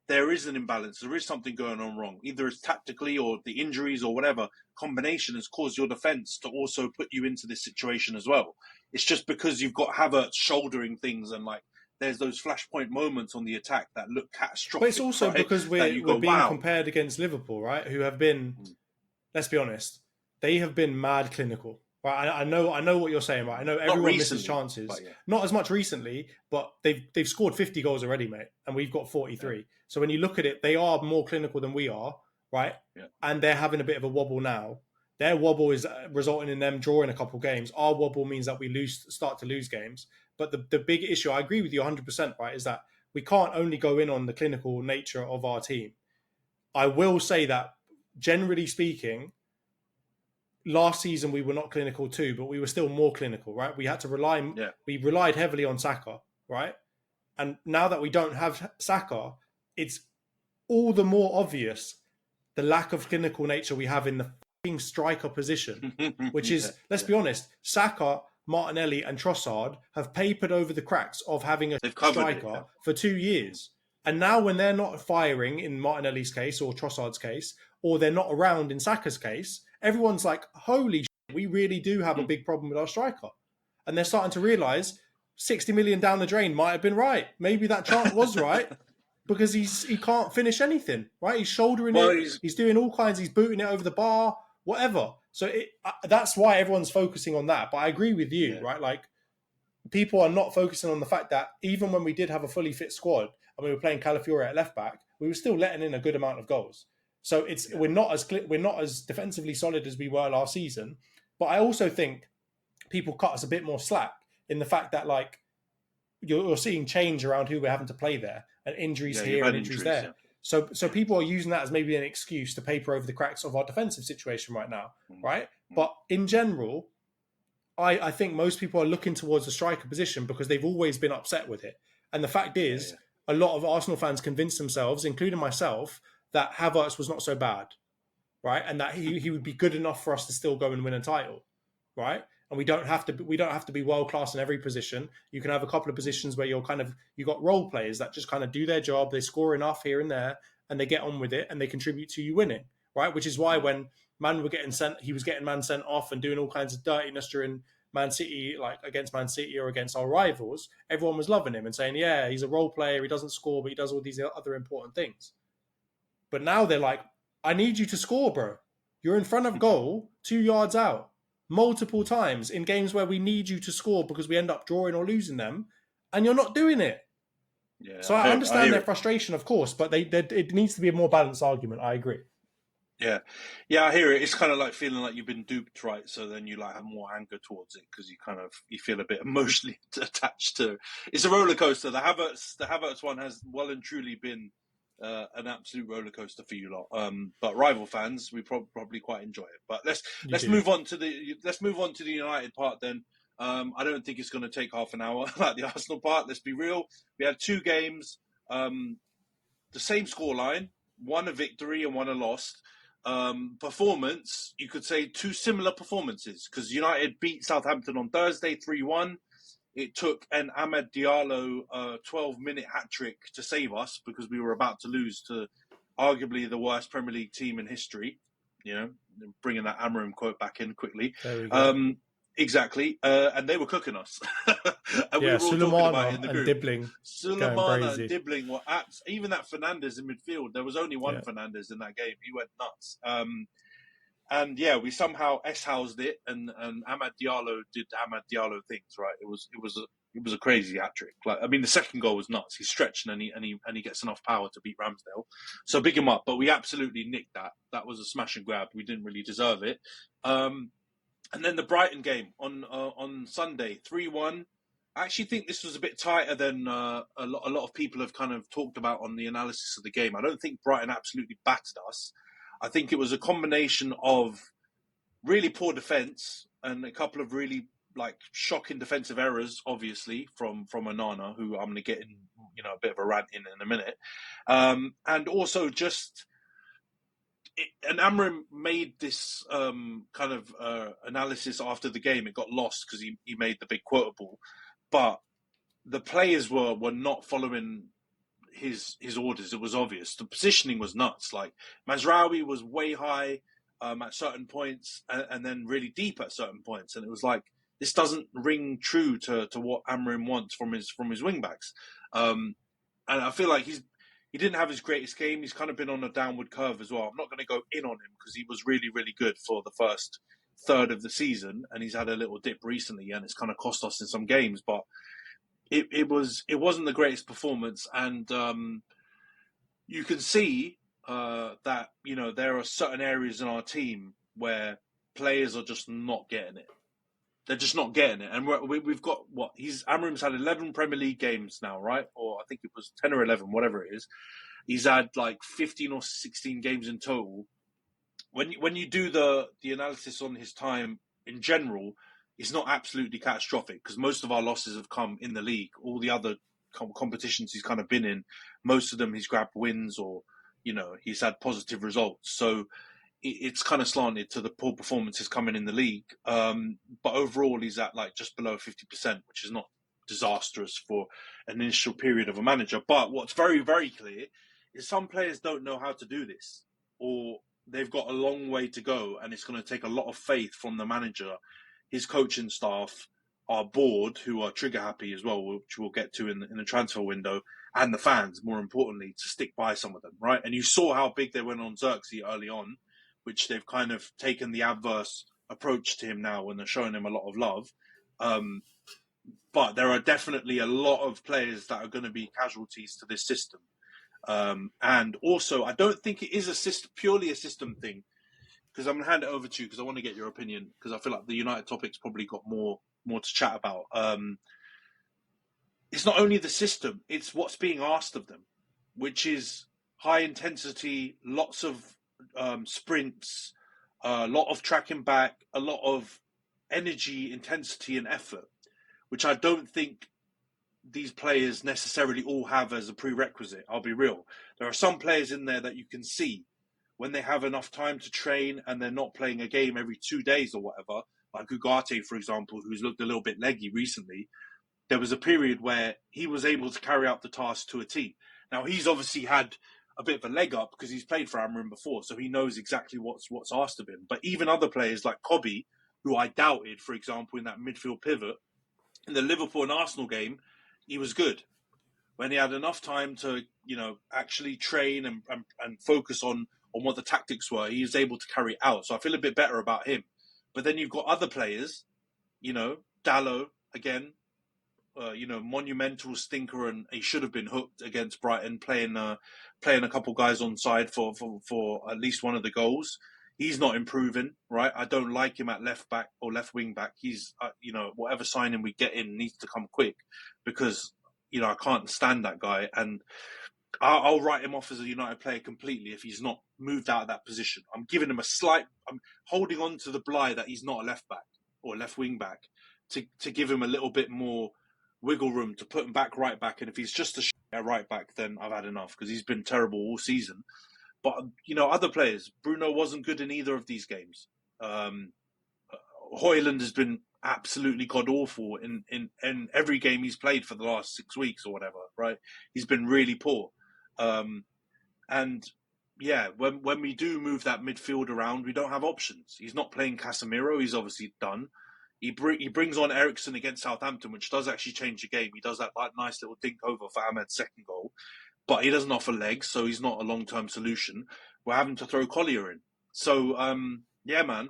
there is an imbalance. There is something going on wrong. Either it's tactically or the injuries or whatever combination has caused your defence to also put you into this situation as well. It's just because you've got Havertz shouldering things and like, there's those flashpoint moments on the attack that look catastrophic. But it's also because we're being compared against Liverpool, right? Who have been, let's be honest, they have been mad clinical. Right? I know what you're saying, right? I know everyone misses chances. Not as much recently, but they've scored 50 goals already, mate, and we've got 43. Yeah. So when you look at it, they are more clinical than we are, right? Yeah. And they're having a bit of a wobble now. Their wobble is resulting in them drawing a couple games. Our wobble means that we start to lose games. But the big issue, I agree with you 100%, right, is that we can't only go in on the clinical nature of our team. I will say that, generally speaking, last season we were not clinical too, but we were still more clinical, right? We had to we relied heavily on Saka, right? And now that we don't have Saka, it's all the more obvious the lack of clinical nature we have in the fucking striker position, which is, let's be honest, Saka, Martinelli and Trossard have papered over the cracks of having a striker for 2 years. And now when they're not firing in Martinelli's case or Trossard's case, or they're not around in Saka's case, everyone's like, holy shit, we really do have a big problem with our striker. And they're starting to realise 60 million down the drain might have been right. Maybe that chart was right because he can't finish anything, right? He's shouldering it. He's doing all kinds. He's booting it over the bar, whatever. So that's why everyone's focusing on that. But I agree with you, right? Like, people are not focusing on the fact that even when we did have a fully fit squad and we were playing Calafiore at left back, we were still letting in a good amount of goals. So we're not as defensively solid as we were last season. But I also think people cut us a bit more slack in the fact that, like, you're seeing change around who we're having to play there, and injuries here and injuries there. Yeah. So people are using that as maybe an excuse to paper over the cracks of our defensive situation right now, right? But in general, I think most people are looking towards the striker position because they've always been upset with it. And the fact is, a lot of Arsenal fans convinced themselves, including myself, that Havertz was not so bad, right? And that he would be good enough for us to still go and win a title, right? And we don't have to be world class in every position. You can have a couple of positions where you got role players that just kind of do their job, they score enough here and there, and they get on with it, and they contribute to you winning, right? Which is why when he was getting man sent off and doing all kinds of dirtiness during Man City, like against Man City or against our rivals, everyone was loving him and saying, yeah, he's a role player, he doesn't score, but he does all these other important things. But now they're like, I need you to score, bro. You're in front of goal, 2 yards out, multiple times in games where we need you to score because we end up drawing or losing them, and you're not doing it. Yeah, so I understand their frustration, of course, but it needs to be a more balanced argument. I agree. Yeah, I hear it. It's kind of like feeling like you've been duped, right? So then you like have more anger towards it because you feel a bit emotionally attached to. It's a roller coaster. The Havertz one has well and truly been an absolute roller coaster for you lot. But rival fans, we probably quite enjoy it. But let's move on to the United part then. I don't think it's going to take half an hour like the Arsenal part. Let's be real. We had 2 games, the same scoreline, one a victory and one a loss. Performance, you could say 2 similar performances because United beat Southampton on Thursday 3-1. It took an Amad Diallo 12-minute hat-trick to save us because we were about to lose to arguably the worst Premier League team in history. You know, bringing that Amorim quote back in quickly. There we go. Exactly. And they were cooking us. And we were all talking about it in the group. Sulemana and Dibbling were even that Fernandes in midfield. There was only one Fernandes in that game. He went nuts. And yeah, we somehow S-housed it, and Amad Diallo did Amad Diallo things, right? It was a crazy hat trick. Like, I mean, the second goal was nuts. He's stretching and he gets enough power to beat Ramsdale. So big him up. But we absolutely nicked that. That was a smash and grab. We didn't really deserve it. And then the Brighton game on Sunday, 3-1. I actually think this was a bit tighter than a lot of people have kind of talked about on the analysis of the game. I don't think Brighton absolutely battered us. I think it was a combination of really poor defence and a couple of really shocking defensive errors, obviously, from Onana, who I'm going to get in a bit of a rant in a minute. And also just... And Amorim made this kind of analysis after the game. It got lost because he made the big quotable. But the players were not following his orders. It was obvious. The positioning was nuts. Like, Mazraoui was way high at certain points and then really deep at certain points. And it was like, this doesn't ring true to what Amorim wants from his wing-backs. And I feel like he didn't have his greatest game. He's kind of been on a downward curve as well. I'm not going to go in on him because he was really, really good for the first third of the season, and he's had a little dip recently, and it's kind of cost us in some games. But it wasn't the greatest performance, and you can see that there are certain areas in our team where players are just not getting it. They're just not getting it. And we've got Amram's had 11 Premier League games now, right? Or I think it was 10 or 11, whatever it is. He's had like 15 or 16 games in total. When you do the analysis on his time in general, it's not absolutely catastrophic because most of our losses have come in the league. All the other competitions he's kind of been in, most of them he's grabbed wins or, he's had positive results. So it's kind of slanted to the poor performances coming in the league. But overall, he's at like just below 50%, which is not disastrous for an initial period of a manager. But what's very, very clear is some players don't know how to do this, or they've got a long way to go, and it's going to take a lot of faith from the manager, his coaching staff, our board, who are trigger happy as well, which we'll get to in the transfer window, and the fans, more importantly, to stick by some of them, right? And you saw how big they went on Xerxes early on, which they've kind of taken the adverse approach to him now, and they're showing him a lot of love. But there are definitely a lot of players that are going to be casualties to this system. And also, I don't think it is purely a system thing, because I'm going to hand it over to you because I want to get your opinion, because I feel like the United topic's probably got more to chat about. It's not only the system, it's what's being asked of them, which is high intensity, lots of sprints, a lot of tracking back, a lot of energy, intensity and effort, which I don't think these players necessarily all have as a prerequisite. I'll be real. There are some players in there that you can see when they have enough time to train and they're not playing a game every 2 days or whatever, like Ugarte, for example, who's looked a little bit leggy recently. There was a period where he was able to carry out the task to a T. Now, he's obviously had a bit of a leg up because he's played for Amram before, so he knows exactly what's asked of him. But even other players like Kobe, who I doubted, for example, in that midfield pivot, in the Liverpool and Arsenal game, he was good. When he had enough time to, actually train and focus on what the tactics were, he was able to carry it out. So I feel a bit better about him. But then you've got other players, Dalot, again, monumental stinker, and he should have been hooked against Brighton, playing a couple guys on side for at least one of the goals. He's not improving, right? I don't like him at left back or left wing back. He's, whatever signing we get in needs to come quick, because, I can't stand that guy. And I'll write him off as a United player completely if he's not moved out of that position. I'm giving him I'm holding on to the blie that he's not a left back or left wing back to give him a little bit more wiggle room to put him back right back. And if he's just a right back, then I've had enough, because he's been terrible all season. But, other players, Bruno wasn't good in either of these games. Højlund has been absolutely god-awful in every game he's played for the last 6 weeks or whatever, right? He's been really poor. And, yeah, when we do move that midfield around, we don't have options. He's not playing Casemiro. He's obviously done. He brings on Eriksen against Southampton, which does actually change the game. He does that nice little dink over for Ahmed's second goal. But he doesn't offer legs, so he's not a long-term solution. We're having to throw Collier in. So, yeah, man,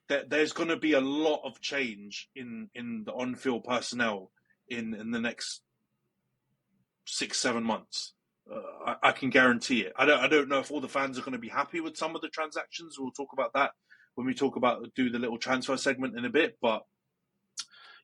there's going to be a lot of change in the on-field personnel in the next 6-7 months. I can guarantee it. I don't know if all the fans are going to be happy with some of the transactions. We'll talk about that when we do the little transfer segment in a bit. But,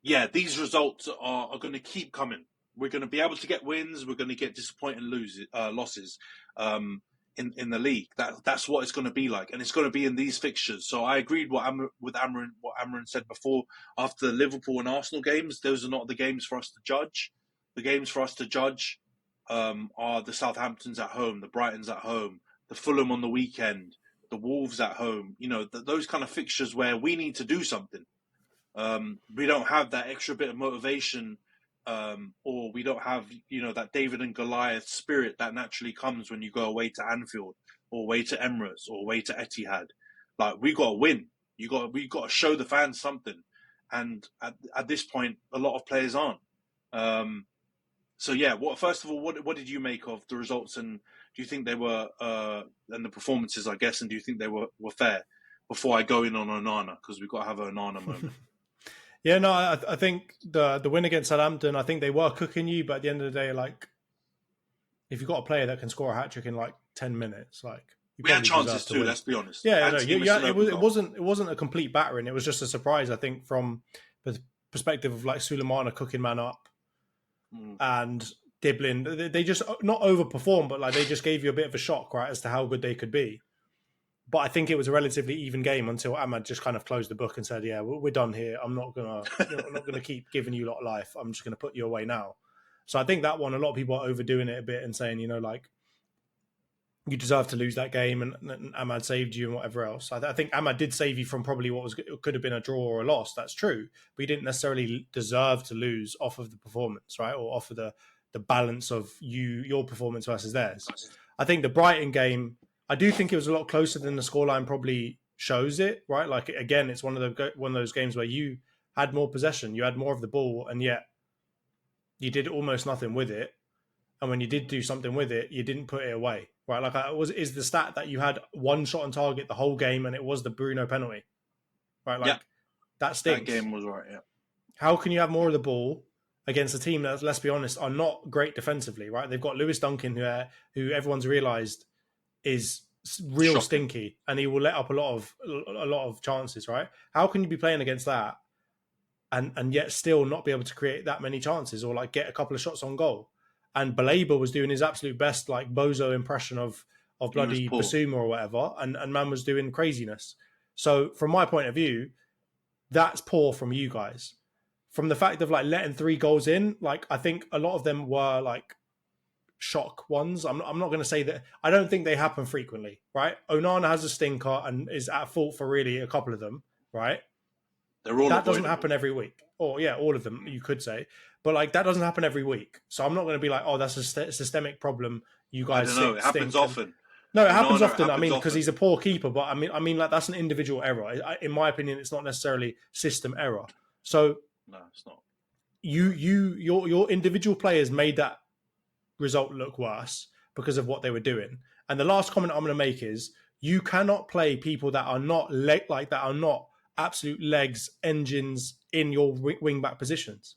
yeah, these results are going to keep coming. We're going to be able to get wins. We're going to get disappointing losses in the league. That's what it's going to be like, and it's going to be in these fixtures. So I agreed what Amran said before. After the Liverpool and Arsenal games, those are not the games for us to judge. The games for us to judge are the Southamptons at home, the Brightons at home, the Fulham on the weekend, the Wolves at home. Those kind of fixtures where we need to do something. We don't have that extra bit of motivation. Or we don't have, that David and Goliath spirit that naturally comes when you go away to Anfield or away to Emirates or away to Etihad. Like, we got to win. We got to show the fans something. And at this point, a lot of players aren't. So yeah, first of all, what did you make of the results, and do you think they were and the performances, I guess, and do you think they were fair? Before I go in on Onana, because we've got to have an Onana moment. Yeah, no, I think the win against Southampton, I think they were cooking you, but at the end of the day, like, if you've got a player that can score a hat-trick in like 10 minutes, like, We had chances too. Let's be honest. Yeah, no, it wasn't a complete battering. It was just a surprise, I think, from the perspective of like Sulemana cooking man up and Diblin. They just not overperformed, but like they just gave you a bit of a shock, right, as to how good they could be. But I think it was a relatively even game until Ahmad just kind of closed the book and said, "Yeah, we're done here. I'm not gonna keep giving you lot life. I'm just gonna put you away now." So I think that one, a lot of people are overdoing it a bit and saying, like, you deserve to lose that game and Ahmad saved you and whatever else. I think Ahmad did save you from probably what could have been a draw or a loss. That's true. But he didn't necessarily deserve to lose off of the performance, right? Or off of the balance of your performance versus theirs. I think the Brighton game, I do think it was a lot closer than the scoreline probably shows it, right? Like, again, it's one of those games where you had more possession, you had more of the ball, and yet you did almost nothing with it. And when you did do something with it, you didn't put it away, right? Like, is the stat that you had one shot on target the whole game, and it was the Bruno penalty, right? Like, that stinks. That game was right. Yeah. How can you have more of the ball against a team that, let's be honest, are not great defensively, right? They've got Lewis Duncan, who everyone's realised is real stinky, and he will let up a lot of chances, right? How can you be playing against that and yet still not be able to create that many chances or like get a couple of shots on goal? And Baleba was doing his absolute best, like bozo impression of bloody Basuma or whatever, and man was doing craziness. So from my point of view, that's poor from you guys. From the fact of like letting 3 goals in, like I think a lot of them were like shock ones. I'm not going to say that. I don't think they happen frequently, right? Onana has a stinker and is at fault for really a couple of them, right? That doesn't happen every week. Or yeah, all of them, you could say. But like that doesn't happen every week. So I'm not going to be like, oh, that's a systemic problem. You guys it happens often. No, it happens often. I mean, because he's a poor keeper. But I mean, like that's an individual error. In my opinion, it's not necessarily system error. So no, it's not. Your individual players made that result look worse because of what they were doing. And the last comment I'm going to make is you cannot play people that are not that are not absolute legs, engines in your wing back positions.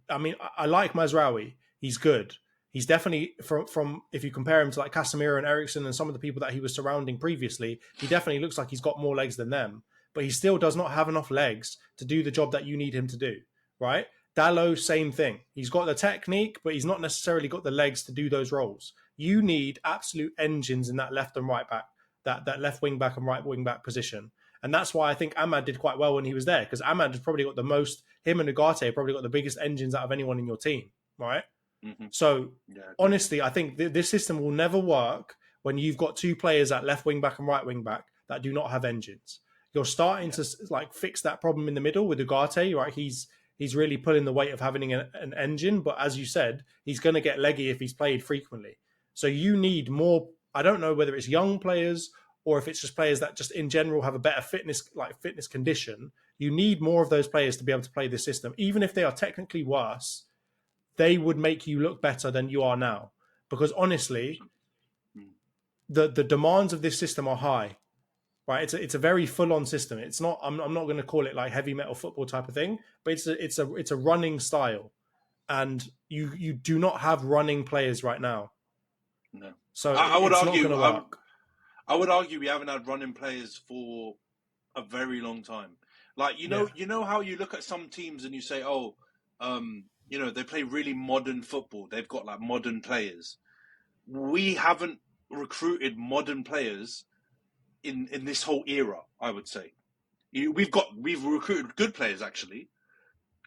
I like Mazraoui. He's good. He's definitely from if you compare him to like Casemiro and Eriksen and some of the people that he was surrounding previously, he definitely looks like he's got more legs than them. But he still does not have enough legs to do the job that you need him to do, right? Dalot, same thing. He's got the technique, but he's not necessarily got the legs to do those roles. You need absolute engines in that left and right back, that left wing back and right wing back position. And that's why I think Ahmad did quite well when he was there, because Ahmad has probably got the most, him and Ugarte have probably got the biggest engines out of anyone in your team, right? Mm-hmm. So, honestly, I think this system will never work when you've got 2 players at left wing back and right wing back that do not have engines. You're starting to like fix that problem in the middle with Ugarte, right? He's really pulling the weight of having an engine, but as you said, he's going to get leggy if he's played frequently. So you need more, I don't know whether it's young players or if it's just players that just in general have a better fitness condition. You need more of those players to be able to play this system. Even if they are technically worse, they would make you look better than you are now. Because honestly, the demands of this system are high, right? It's a very full-on system. It's not. I'm not going to call it like heavy metal football type of thing, but it's a running style, and you do not have running players right now. No. So I would argue. I would argue we haven't had running players for a very long time. Like, you know how you look at some teams and you say, they play really modern football. They've got like modern players. We haven't recruited modern players in this whole era, I would say. We've recruited good players actually.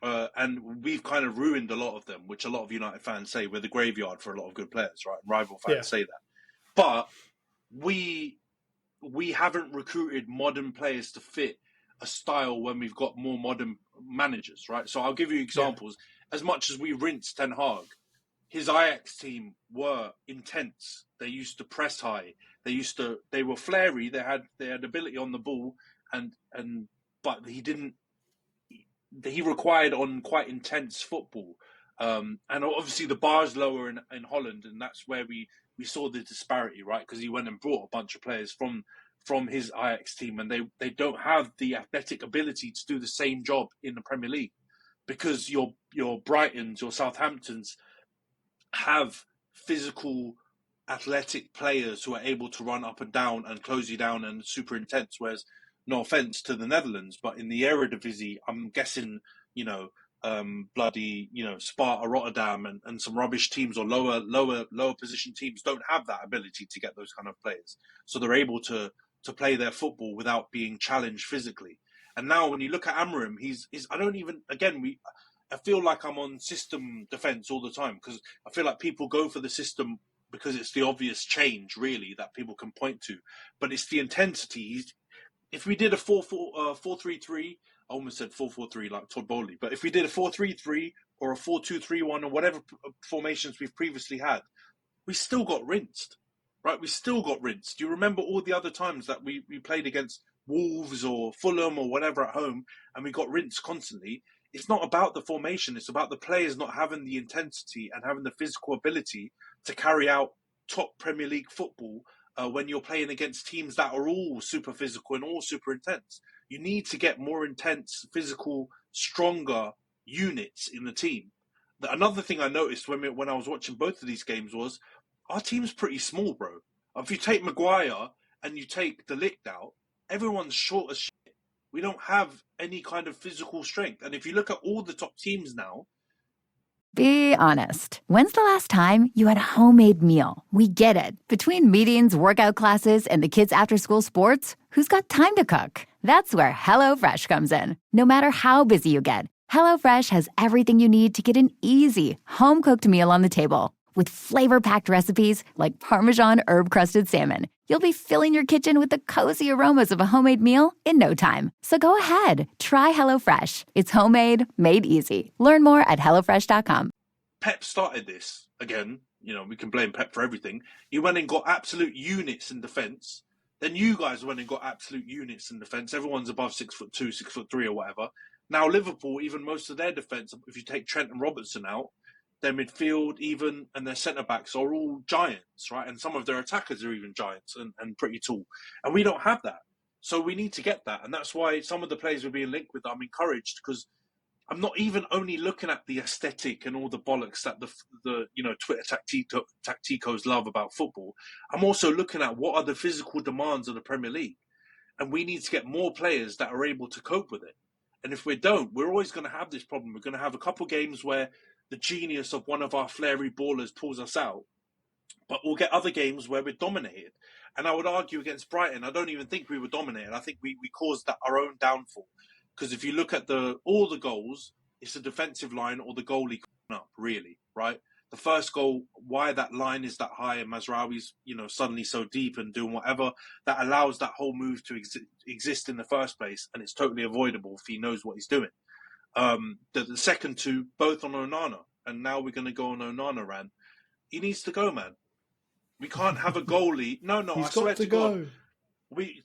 And we've kind of ruined a lot of them, which a lot of United fans say we're the graveyard for a lot of good players, right? Rival fans say that. But we haven't recruited modern players to fit a style when we've got more modern managers, right? So I'll give you examples. As much as we rinsed Ten Hag, his Ajax team were intense. They used to press high. They were flary. They had ability on the ball, but he required on quite intense football. And obviously the bar's lower in Holland, and that's where we saw the disparity, right? Because he went and brought a bunch of players from his Ajax team, and they don't have the athletic ability to do the same job in the Premier League, because your Brightons, your Southamptons have physical athletic players who are able to run up and down and close you down and super intense. Whereas, no offense to the Netherlands, but in the Eredivisie, I'm guessing, bloody, Sparta Rotterdam and some rubbish teams or lower position teams don't have that ability to get those kind of players. So they're able to play their football without being challenged physically. And now when you look at Amorim, I feel like I'm on system defense all the time, because I feel like people go for the system because it's the obvious change, really, that people can point to. But it's the intensity. If we did a 4-3-3, I almost said 4-4-3 like Todd Bowley, but if we did a 4-3-3 or a 4-2-3-1 or whatever formations we've previously had, we still got rinsed, right? We still got rinsed. Do you remember all the other times that we played against Wolves or Fulham or whatever at home and we got rinsed constantly? It's not about the formation. It's about the players not having the intensity and having the physical ability to carry out top Premier League football when you're playing against teams that are all super physical and all super intense. You need to get more intense, physical, stronger units in the team. Another thing I noticed when I was watching both of these games was our team's pretty small, bro. If you take Maguire and you take De Ligt out, everyone's short as shit. We don't have any kind of physical strength. And if you look at all the top teams now... Be honest. When's the last time you had a homemade meal? We get it. Between meetings, workout classes, and the kids' after-school sports, who's got time to cook? That's where HelloFresh comes in. No matter how busy you get, HelloFresh has everything you need to get an easy, home-cooked meal on the table. With flavor-packed recipes like Parmesan herb-crusted salmon, you'll be filling your kitchen with the cozy aromas of a homemade meal in no time. So go ahead, try HelloFresh. It's homemade, made easy. Learn more at HelloFresh.com. Pep started this again. We can blame Pep for everything. He went and got absolute units in defence. Then you guys went and got absolute units in defence. Everyone's above 6'2", 6'3", or whatever. Now Liverpool, even most of their defence, if you take Trent and Robertson out, their midfield even and their centre-backs are all giants, right? And some of their attackers are even giants and pretty tall. And we don't have that. So we need to get that. And that's why some of the players we're being linked with, I'm encouraged, because I'm not even only looking at the aesthetic and all the bollocks that the Twitter tacticos love about football. I'm also looking at what are the physical demands of the Premier League. And we need to get more players that are able to cope with it. And if we don't, we're always going to have this problem. We're going to have a couple games where the genius of one of our flary ballers pulls us out. But we'll get other games where we're dominated. And I would argue against Brighton, I don't even think we were dominated. I think we caused our own downfall. Because if you look at all the goals, it's the defensive line or the goalie coming up, really, right? The first goal, why that line is that high and Mazraoui's, suddenly so deep and doing whatever, that allows that whole move to exist in the first place. And it's totally avoidable if he knows what he's doing. The second two, both on Onana, and now we're going to go on Onana, Ran. He needs to go, man. We can't have a goalie. No, He's I swear got to God. go.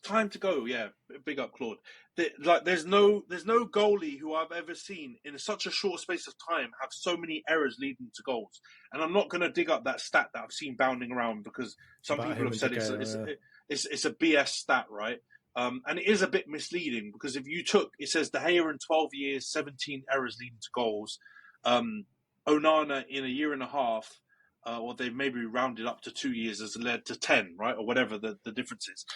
Time to go, yeah. Big up, Claude. There's no goalie who I've ever seen in such a short space of time have so many errors leading to goals. And I'm not going to dig up that stat that I've seen bounding around, because some people have said it's a BS stat, right? And it is a bit misleading, because if you it says De Gea in 12 years, 17 errors leading to goals. Onana in a year and a half, or they've maybe rounded up to 2 years, has led to 10, right? Or whatever the difference is.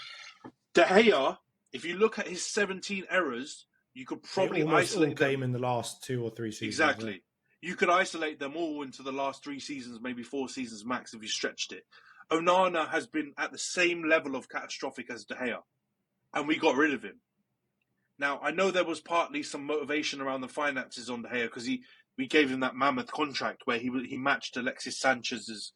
De Gea, if you look at his 17 errors, you could probably isolate them. Came in the last 2 or 3 seasons. Exactly. Right? You could isolate them all into the last 3 seasons, maybe 4 seasons max if you stretched it. Onana has been at the same level of catastrophic as De Gea, and we got rid of him. Now, I know there was partly some motivation around the finances on De Gea, because we gave him that mammoth contract where he matched Alexis Sanchez's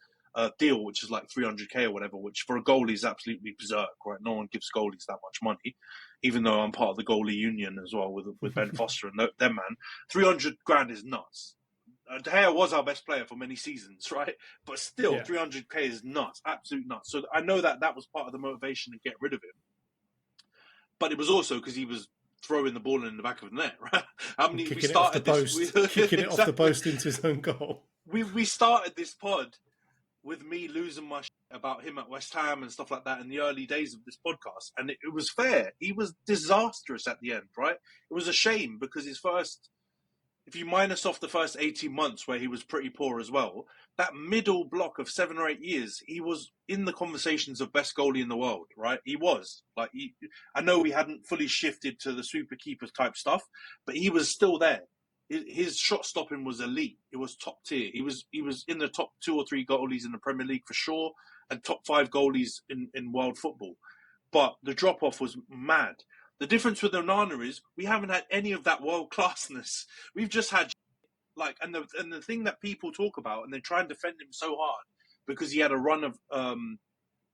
deal, which is like 300k or whatever, which for a goalie is absolutely berserk, right? No one gives goalies that much money, even though I'm part of the goalie union as well with Ben Foster and them, man. 300 grand is nuts. De Gea was our best player for many seasons, right? But still, 300k is nuts, absolute nuts. So I know that was part of the motivation to get rid of him. But it was also because he was throwing the ball in the back of the net, right? Kicking it off the post into his own goal. We started this pod with me losing my shit about him at West Ham and stuff like that in the early days of this podcast. And it was fair. He was disastrous at the end, right? It was a shame, because his if you minus off the first 18 months where he was pretty poor as well, that middle block of 7 or 8 years, he was in the conversations of best goalie in the world, right? He was. I know we hadn't fully shifted to the super keeper type stuff, but he was still there. His shot stopping was elite. It was top tier. He was in the top 2 or 3 goalies in the Premier League for sure, and top 5 goalies in world football. But the drop off was mad. The difference with Onana is we haven't had any of that world classness. We've just had and the thing that people talk about, and they try and defend him so hard because he had a run of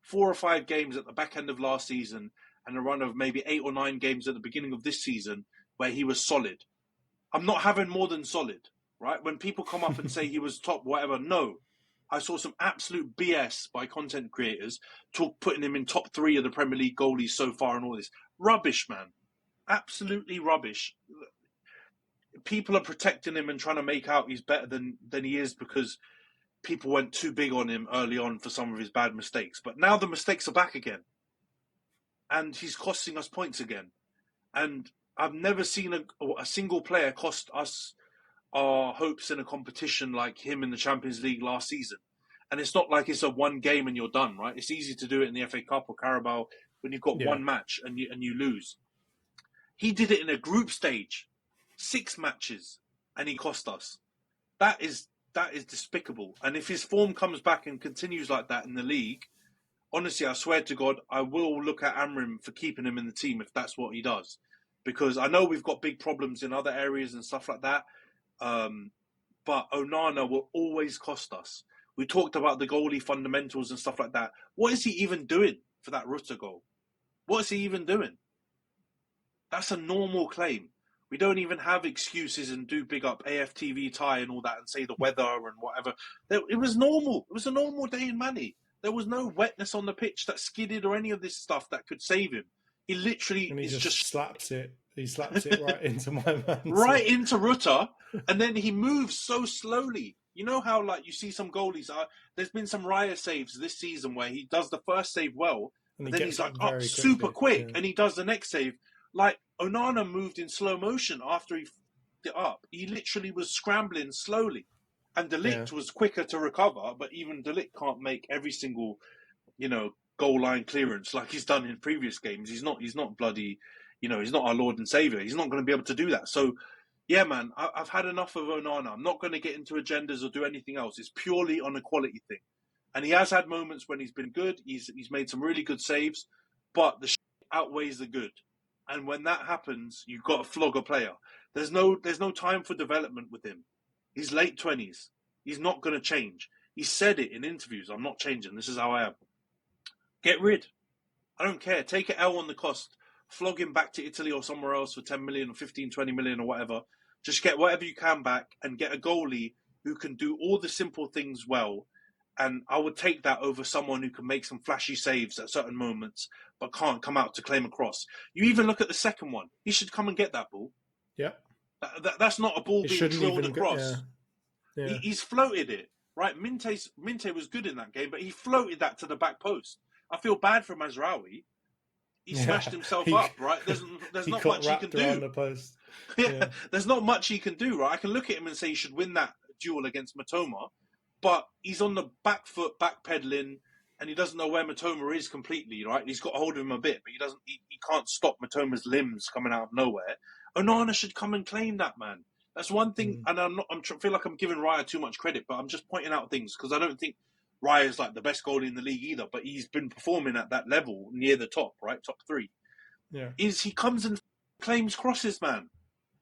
4 or 5 games at the back end of last season and a run of maybe 8 or 9 games at the beginning of this season where he was solid. I'm not having more than solid, right? When people come up and say he was top whatever, no. I saw some absolute BS by content creators putting him in top 3 of the Premier League goalies so far and all this. Rubbish, man. Absolutely rubbish. People are protecting him and trying to make out he's better than he is because people went too big on him early on for some of his bad mistakes. But now the mistakes are back again. And he's costing us points again. And I've never seen a single player cost us our hopes in a competition like him in the Champions League last season. And it's not like it's a one game and you're done, right? It's easy to do it in the FA Cup or Carabao when you've got one match and you lose. He did it in a group stage, 6 matches, and he cost us. That is despicable. And if his form comes back and continues like that in the league, honestly, I swear to God, I will look at Amrim for keeping him in the team if that's what he does. Because I know we've got big problems in other areas and stuff like that. But Onana will always cost us. We talked about the goalie fundamentals and stuff like that. What is he even doing for that Rutter goal? What is he even doing? That's a normal claim. We don't even have excuses and do big up AFTV tie and all that and say the weather and whatever. It was normal. It was a normal day in Manny. There was no wetness on the pitch that skidded or any of this stuff that could save him. He literally just slaps it. He slaps it right into my man. Right into Rutter, and then he moves so slowly. You know how you see some goalies there's been some Raya saves this season where he does the first save well, and then he's up super quick, and he does the next save. Like Onana moved in slow motion after he it up. He literally was scrambling slowly, and De Ligt was quicker to recover. But even De Ligt can't make every single, goal line clearance like he's done in previous games. He's not bloody, he's not our Lord and Savior. He's not going to be able to do that. So, yeah, man, I've had enough of Onana. I'm not going to get into agendas or do anything else. It's purely on a quality thing. And he has had moments when he's been good. He's made some really good saves, but the shit outweighs the good. And when that happens, you've got to flog a player. There's no time for development with him. He's late 20s. He's not going to change. He said it in interviews. I'm not changing. This is how I am. Get rid. I don't care. Take an L on the cost. Flog him back to Italy or somewhere else for 10 million or 15, 20 million or whatever. Just get whatever you can back and get a goalie who can do all the simple things well. And I would take that over someone who can make some flashy saves at certain moments but can't come out to claim a cross. You even look at the second one. He should come and get that ball. Yeah. That's not a ball being drilled across. Yeah. He's floated it, right? Minte was good in that game, but he floated that to the back post. I feel bad for Mazraoui. He smashed himself up, right? There's not much he can do. The post. Yeah, there's not much he can do, right? I can look at him and say he should win that duel against Matoma, but he's on the back foot, backpedaling, and he doesn't know where Matoma is completely, right? He's got hold of him a bit, but he can't stop Matoma's limbs coming out of nowhere. Onana should come and claim that, man. That's one thing, and I feel like I'm giving Raya too much credit, but I'm just pointing out things because I don't think Raya is like the best goalie in the league either, but he's been performing at that level near the top, right? Top 3. Yeah. He comes and claims crosses, man.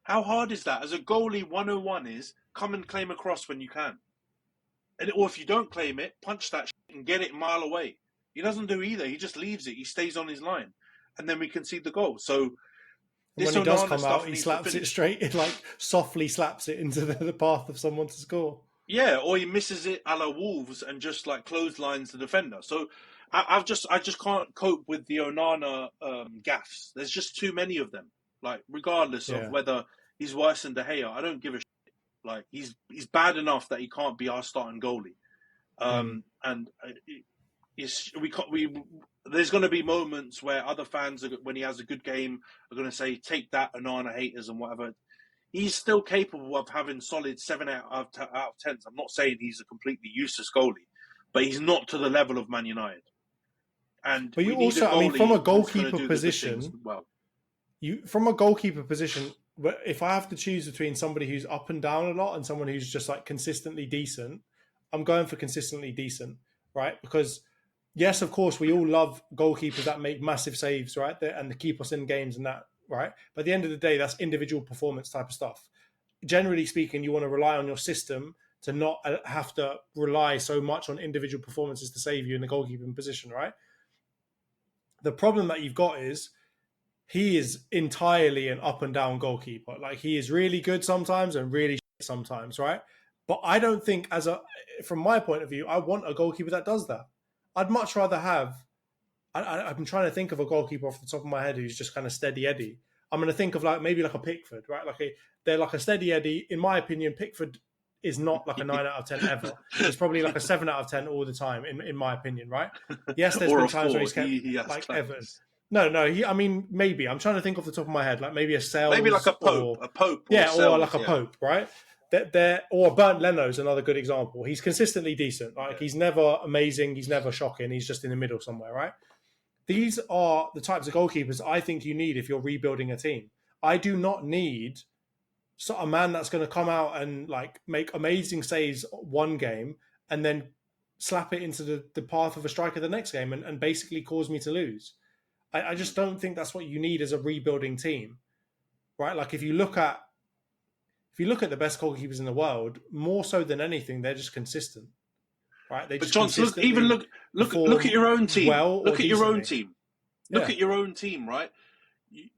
How hard is that? As a goalie, 101 is come and claim a cross when you can. Or if you don't claim it, punch that shit and get it a mile away. He doesn't do either. He just leaves it. He stays on his line. And then we concede the goal. So when he does come out, he slaps it straight, softly slaps it into the path of someone to score. Yeah, or he misses it a la Wolves and just clotheslines the defender. So I just can't cope with the Onana gaffes. There's just too many of them. Regardless of whether he's worse than De Gea, I don't give a shit. He's bad enough that he can't be our starting goalie. And there's going to be moments where other fans, when he has a good game, are going to say, "Take that, Onana haters and whatever." he's still capable of having solid 7 out of 10s. I'm not saying he's a completely useless goalie, but he's not to the level of Man United. But you also, I mean, from a goalkeeper position, from a goalkeeper position, if I have to choose between somebody who's up and down a lot and someone who's just like consistently decent, I'm going for consistently decent, right? Because yes, of course, we all love goalkeepers that make massive saves, right? And keep us in games and that, right? But at the end of the day, that's individual performance type of stuff. Generally speaking, you want to rely on your system to not have to rely so much on individual performances to save you in the goalkeeping position, right? The problem that you've got is he is entirely an up and down goalkeeper. Like, he is really good sometimes and really shit sometimes, right? But I don't think, from my point of view, I want a goalkeeper that does that. I'd much rather have, I'm trying to think of a goalkeeper off the top of my head who's just kind of steady Eddie. I'm going to think of maybe a Pickford, right? They're like a steady Eddie. In my opinion, Pickford is not like a 9 out of 10 ever. It's probably like a 7 out of 10 all the time, in my opinion, right? Yes, there's been times where he's kept like Everton. No. I mean, maybe. I'm trying to think off the top of my head, like maybe a Sales. Maybe like a Pope. A Pope. Yeah, or like a Pope, right? Or Bernd Leno's another good example. He's consistently decent. Like, he's never amazing. He's never shocking. He's just in the middle somewhere, right? These are the types of goalkeepers I think you need if you're rebuilding a team. I do not need a man that's going to come out and like make amazing saves one game and then slap it into the path of a striker the next game and basically cause me to lose. I just don't think that's what you need as a rebuilding team, right? Like, if you look at the best goalkeepers in the world, more so than anything, they're just consistent, right? They but just John, look at your own team. Look at your own team. Look at your own team, right?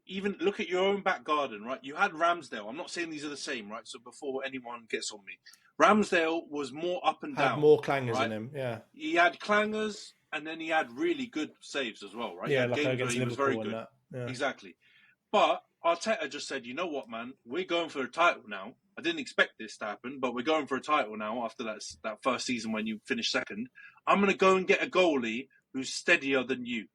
Even look at your own back garden, right? You had Ramsdale. I'm not saying these are the same, right? So before anyone gets on me, Ramsdale was more up and down. Had more clangers right? in him, yeah. He had clangers, and then he had really good saves as well, right? Yeah, like against he was very good. Yeah. Exactly. But Arteta just said, you know what, man? We're going for a title now. I didn't expect this to happen, but we're going for a title now after that first season when you finished second. I'm going to go and get a goalie who's steadier than you.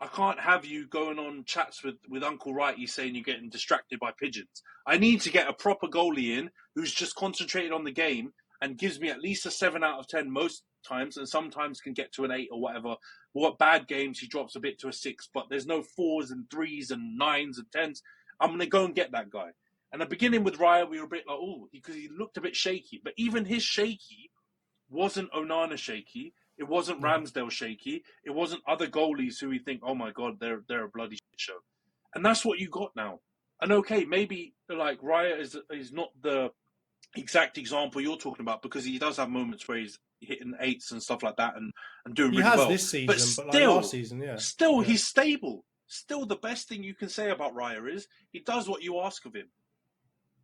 I can't have you going on chats with Uncle Righty saying you're getting distracted by pigeons. I need to get a proper goalie in who's just concentrated on the game and gives me at least a 7 out of 10 most times, and sometimes can get to an 8 or whatever. What bad games he drops a bit to a 6, but there's no 4s and 3s and 9s and 10s. I'm going to go and get that guy. And at the beginning with Raya, we were a bit like, because he looked a bit shaky. But even his shaky wasn't Onana shaky. It wasn't Ramsdale shaky. It wasn't other goalies who we think, oh my God, they're a bloody shit show. And that's what you got now. And okay, maybe like Raya is not the exact example you're talking about, because he does have moments where he's hitting 8s and stuff like that and doing really well. He has this season, but like last season, yeah. Still, he's stable. Still, the best thing you can say about Raya is he does what you ask of him.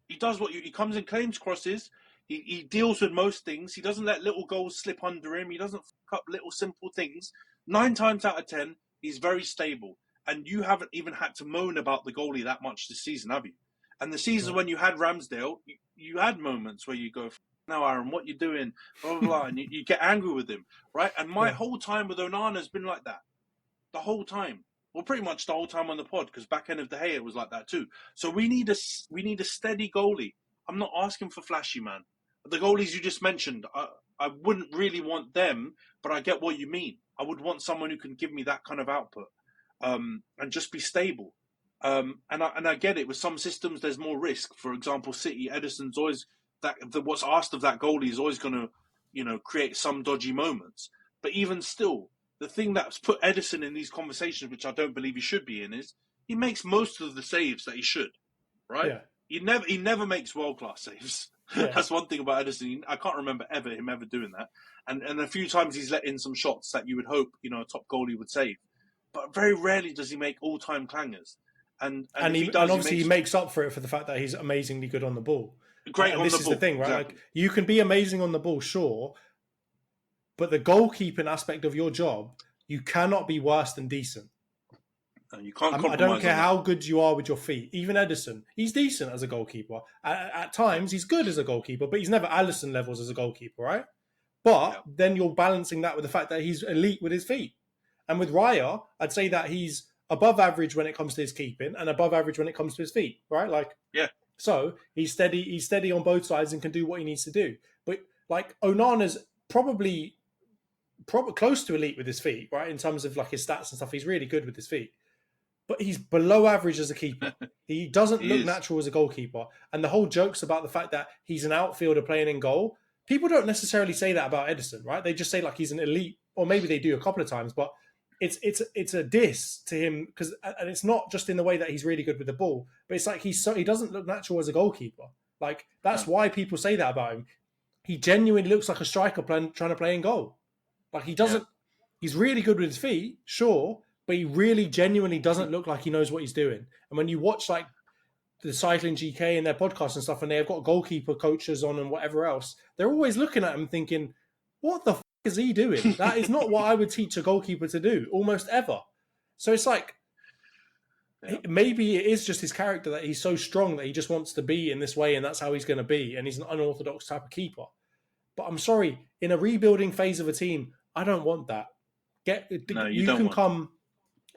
He does he comes and claims crosses. He deals with most things. He doesn't let little goals slip under him. He doesn't fuck up little simple things. 9 times out of 10, he's very stable. And you haven't even had to moan about the goalie that much this season, have you? And the season when you had Ramsdale, you had moments where you go, no, Aaron, what you doing? Blah, blah, blah. And you get angry with him, right? And my whole time with Onana has been like that. The whole time. Well, pretty much the whole time on the pod, because back end of De Gea was like that too. So we need a steady goalie. I'm not asking for flashy, man. The goalies you just mentioned, I wouldn't really want them, but I get what you mean. I would want someone who can give me that kind of output and just be stable. And I get it. With some systems, there's more risk. For example, City, Ederson's always what's asked of that goalie is always going to, create some dodgy moments. But even still, the thing that's put Ederson in these conversations, which I don't believe he should be in, is he makes most of the saves that he should. Right? Yeah. He never makes world class saves. Yeah. That's one thing about Ederson. I can't remember him ever doing that. And a few times he's let in some shots that you would hope, a top goalie would save. But very rarely does he make all-time clangers. And obviously he makes up for it for the fact that he's amazingly good on the ball. Great on the ball. This is the thing, right? Exactly. Like, you can be amazing on the ball, sure, but the goalkeeping aspect of your job, you cannot be worse than decent. You can't compromise. I don't care how good you are with your feet. Even Ederson, he's decent as a goalkeeper. At times, he's good as a goalkeeper, but he's never Alisson levels as a goalkeeper, right? But then you're balancing that with the fact that he's elite with his feet. And with Raya, I'd say that he's above average when it comes to his keeping and above average when it comes to his feet, right? Like, So he's steady on both sides and can do what he needs to do. But like Onana's probably close to elite with his feet, right? In terms of like his stats and stuff, he's really good with his feet. But he's below average as a keeper. He doesn't look natural as a goalkeeper. And the whole joke's about the fact that he's an outfielder playing in goal. People don't necessarily say that about Ederson, right? They just say like he's an elite, or maybe they do a couple of times, but it's a diss to him and it's not just in the way that he's really good with the ball, but it's like he doesn't look natural as a goalkeeper. Like that's why people say that about him. He genuinely looks like a striker trying to play in goal. Like he doesn't. Yeah. He's really good with his feet, sure, but he really genuinely doesn't look like he knows what he's doing. And when you watch like the Cycling GK and their podcasts and stuff, and they've got goalkeeper coaches on and whatever else, they're always looking at him thinking, what the f*** is he doing? That is not what I would teach a goalkeeper to do, almost ever. So it's like, maybe it is just his character that he's so strong that he just wants to be in this way and that's how he's going to be. And he's an unorthodox type of keeper. But I'm sorry, in a rebuilding phase of a team, I don't want that. You can come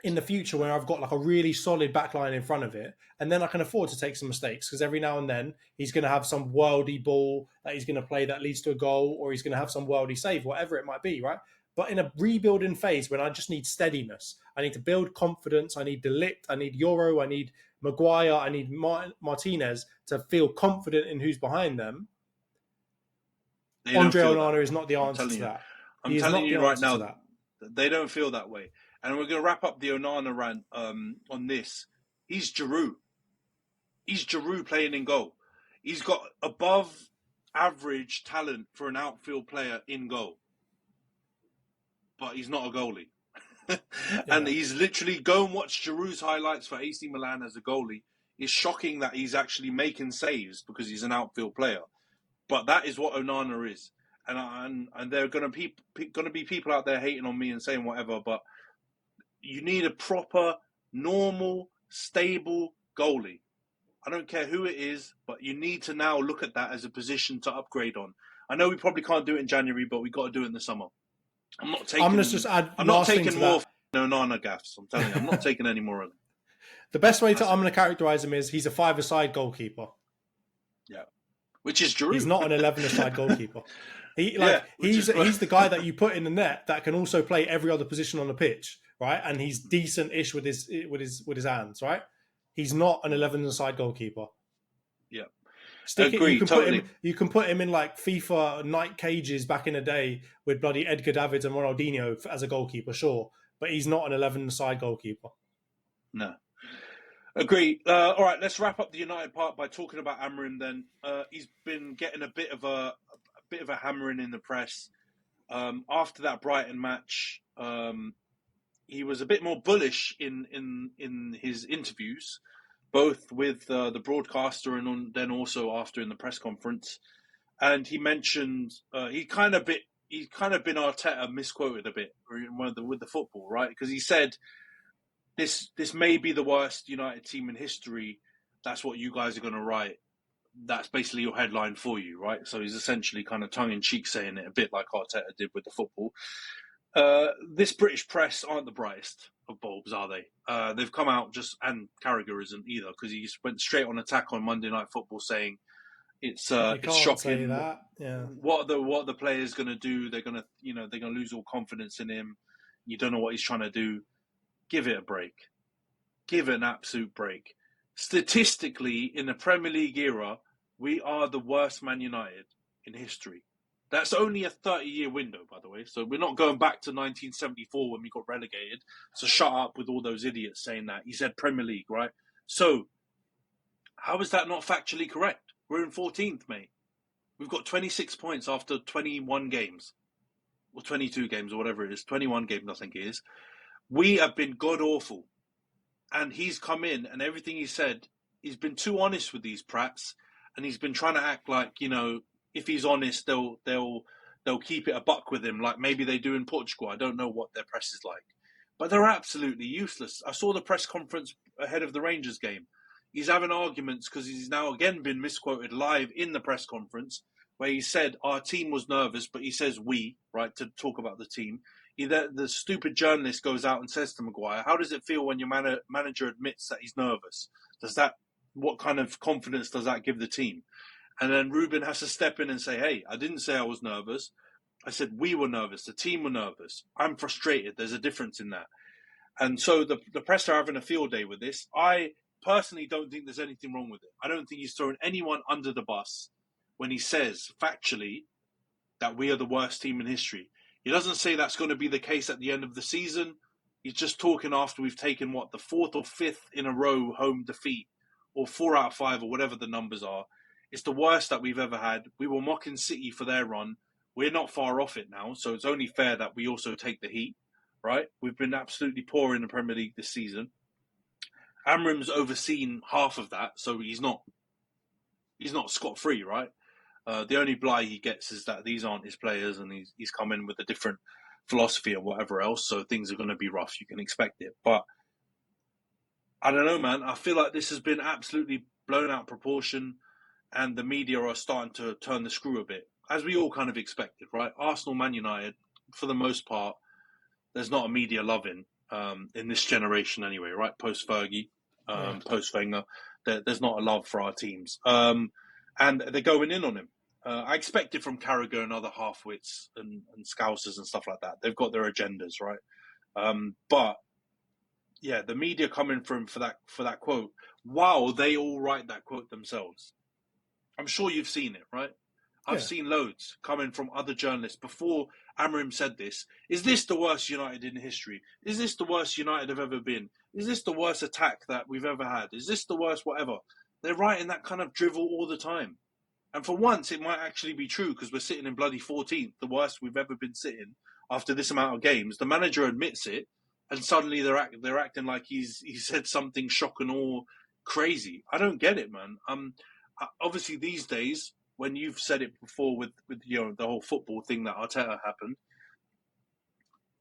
in the future when I've got like a really solid backline in front of it, and then I can afford to take some mistakes because every now and then he's going to have some worldy ball that he's going to play that leads to a goal, or he's going to have some worldy save, whatever it might be, right? But in a rebuilding phase when I just need steadiness, I need to build confidence, I need De Ligt, I need Euro, I need Maguire, I need Martinez to feel confident in who's behind them. Andre Onana is not the answer to that. I'm telling you right now, they don't feel that way. And we're going to wrap up the Onana rant on this. He's Giroud. He's Giroud playing in goal. He's got above average talent for an outfield player in goal. But he's not a goalie. And he's literally, go and watch Giroud's highlights for AC Milan as a goalie. It's shocking that he's actually making saves because he's an outfield player. But that is what Onana is. And there are going to be people out there hating on me and saying whatever, but you need a proper, normal, stable goalie. I don't care who it is, but you need to now look at that as a position to upgrade on. I know we probably can't do it in January, but we got to do it in the summer. I'm not taking more Onana gaffes. I'm telling you, I'm not taking any more of them. The best way I'm going to characterize him is he's a 5-a-side goalkeeper. Yeah, which is Giroud. He's not an 11-a-side goalkeeper. He's the guy that you put in the net that can also play every other position on the pitch, right? And he's decent-ish with his hands, right? He's not an 11-a-side goalkeeper. Yeah. You can put him in like FIFA night cages back in the day with bloody Edgar Davids and Ronaldinho as a goalkeeper, sure, but he's not an 11-a-side goalkeeper. No. Agree. All right, let's wrap up the United part by talking about Amorim then. He's been getting a bit of a hammering in the press. After that Brighton match, he was a bit more bullish in his interviews, both with the broadcaster and then also after in the press conference. And he mentioned he's kind of been Arteta misquoted a bit with the football, right? Because he said this may be the worst United team in history. That's what you guys are going to write. That's basically your headline for you, right? So he's essentially kind of tongue-in-cheek saying it, a bit like Arteta did with the football. This British press aren't the brightest of bulbs, are they? They've come out and Carragher isn't either, because he just went straight on attack on Monday Night Football saying it's shocking. Say that. Yeah. What the players going to do? They're going to lose all confidence in him. You don't know what he's trying to do. Give it a break. Give it an absolute break. Statistically, in the Premier League era, we are the worst Man United in history. That's only a 30-year window, by the way. So we're not going back to 1974 when we got relegated. So shut up with all those idiots saying that. He said Premier League, right? So how is that not factually correct? We're in 14th, mate. We've got 26 points after 21 games. Or 22 games or whatever it is. 21 games, I think it is. We have been god-awful. And he's come in and everything he said, he's been too honest with these prats. And he's been trying to act like, if he's honest, they'll keep it a buck with him, like maybe they do in Portugal. I don't know what their press is like. But they're absolutely useless. I saw the press conference ahead of the Rangers game. He's having arguments because he's now again been misquoted live in the press conference where he said our team was nervous, but he says we, right, to talk about the team. The stupid journalist goes out and says to Maguire, how does it feel when your manager admits that he's nervous? Does that what kind of confidence does that give the team? And then Ruben has to step in and say, hey, I didn't say I was nervous. I said we were nervous. The team were nervous. I'm frustrated. There's a difference in that. And so the press are having a field day with this. I personally don't think there's anything wrong with it. I don't think he's throwing anyone under the bus when he says factually that we are the worst team in history. He doesn't say that's going to be the case at the end of the season. He's just talking after we've taken, the 4th or 5th in a row home defeat, or 4 out of 5, or whatever the numbers are. It's the worst that we've ever had. We were mocking City for their run. We're not far off it now, so it's only fair that we also take the heat, right? We've been absolutely poor in the Premier League this season. Amram's overseen half of that, so he's not scot-free, right? The only blight he gets is that these aren't his players, and he's come in with a different philosophy and whatever else, so things are going to be rough. You can expect it. But I don't know, man. I feel like this has been absolutely blown out proportion, and the media are starting to turn the screw a bit, as we all kind of expected, right? Arsenal, Man United, for the most part, there's not a media loving in this generation anyway, right? Post-Fergie, post-Wenger, there's not a love for our teams. And they're going in on him. I expect it from Carragher and other half-wits and scousers and stuff like that. They've got their agendas, right? But yeah, the media coming for him for that quote, wow, they all write that quote themselves. I'm sure you've seen it, right? I've seen loads coming from other journalists before Amorim said this. Is this the worst United in history? Is this the worst United have ever been? Is this the worst attack that we've ever had? Is this the worst whatever? They're writing that kind of drivel all the time. And for once, it might actually be true because we're sitting in bloody 14th, the worst we've ever been sitting after this amount of games. The manager admits it, and suddenly they're acting like he said something shocking or crazy. I don't get it, man. Obviously, these days, when you've said it before with the whole football thing that Arteta happened,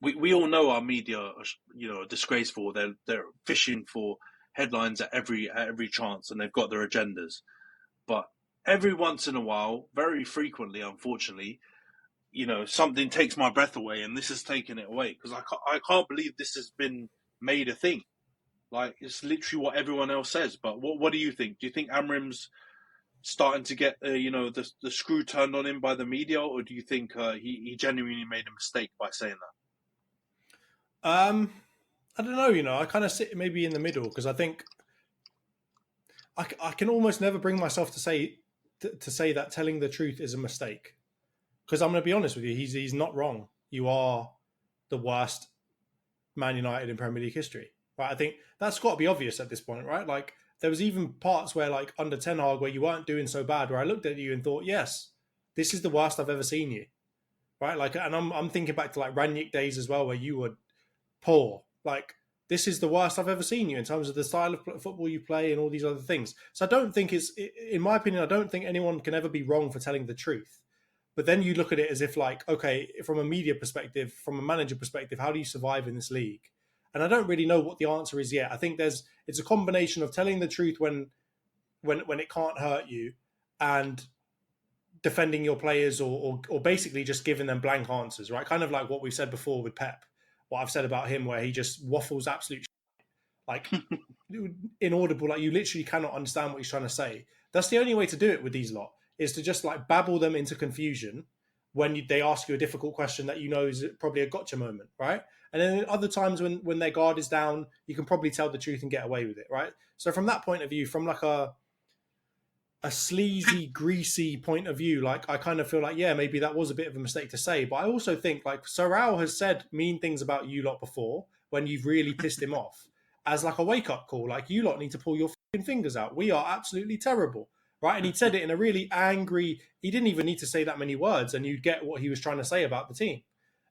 we all know our media are disgraceful. They're fishing for headlines at every chance, and they've got their agendas. But every once in a while, very frequently, unfortunately, something takes my breath away, and this has taken it away because I can't believe this has been made a thing. Like, it's literally what everyone else says. But what do you think? Do you think Amrim's starting to get the screw turned on him by the media, or do you think he genuinely made a mistake by saying that? I don't know. I kind of sit maybe in the middle because I think I can almost never bring myself to say that telling the truth is a mistake. Because I'm going to be honest with you, he's not wrong. You are the worst Man United in Premier League history, right? I think that's got to be obvious at this point, right? Like, there was even parts where, like, under Ten Hag, where you weren't doing so bad, where I looked at you and thought, yes, this is the worst I've ever seen you, right? Like, and I'm thinking back to, like, Rangnick days as well, where you were poor. Like, this is the worst I've ever seen you in terms of the style of football you play and all these other things. So I don't think in my opinion, I don't think anyone can ever be wrong for telling the truth. But then you look at it as if, like, okay, from a media perspective, from a manager perspective, how do you survive in this league? And I don't really know what the answer is yet. I think it's a combination of telling the truth when it can't hurt you, and defending your players, or basically just giving them blank answers, right? Kind of like what we've said before with Pep, what I've said about him, where he just waffles absolute shit, like inaudible, like you literally cannot understand what he's trying to say. That's the only way to do it with these lot, is to just like babble them into confusion when they ask you a difficult question that is probably a gotcha moment, right? And then other times when their guard is down, you can probably tell the truth and get away with it, right? So from that point of view, from like a sleazy, greasy point of view, like I kind of feel like, yeah, maybe that was a bit of a mistake to say. But I also think like Sorrell has said mean things about you lot before when you've really pissed him off, as like a wake-up call. Like, you lot need to pull your fucking fingers out. We are absolutely terrible, right? And he said it in a really angry, he didn't even need to say that many words, and you'd get what he was trying to say about the team.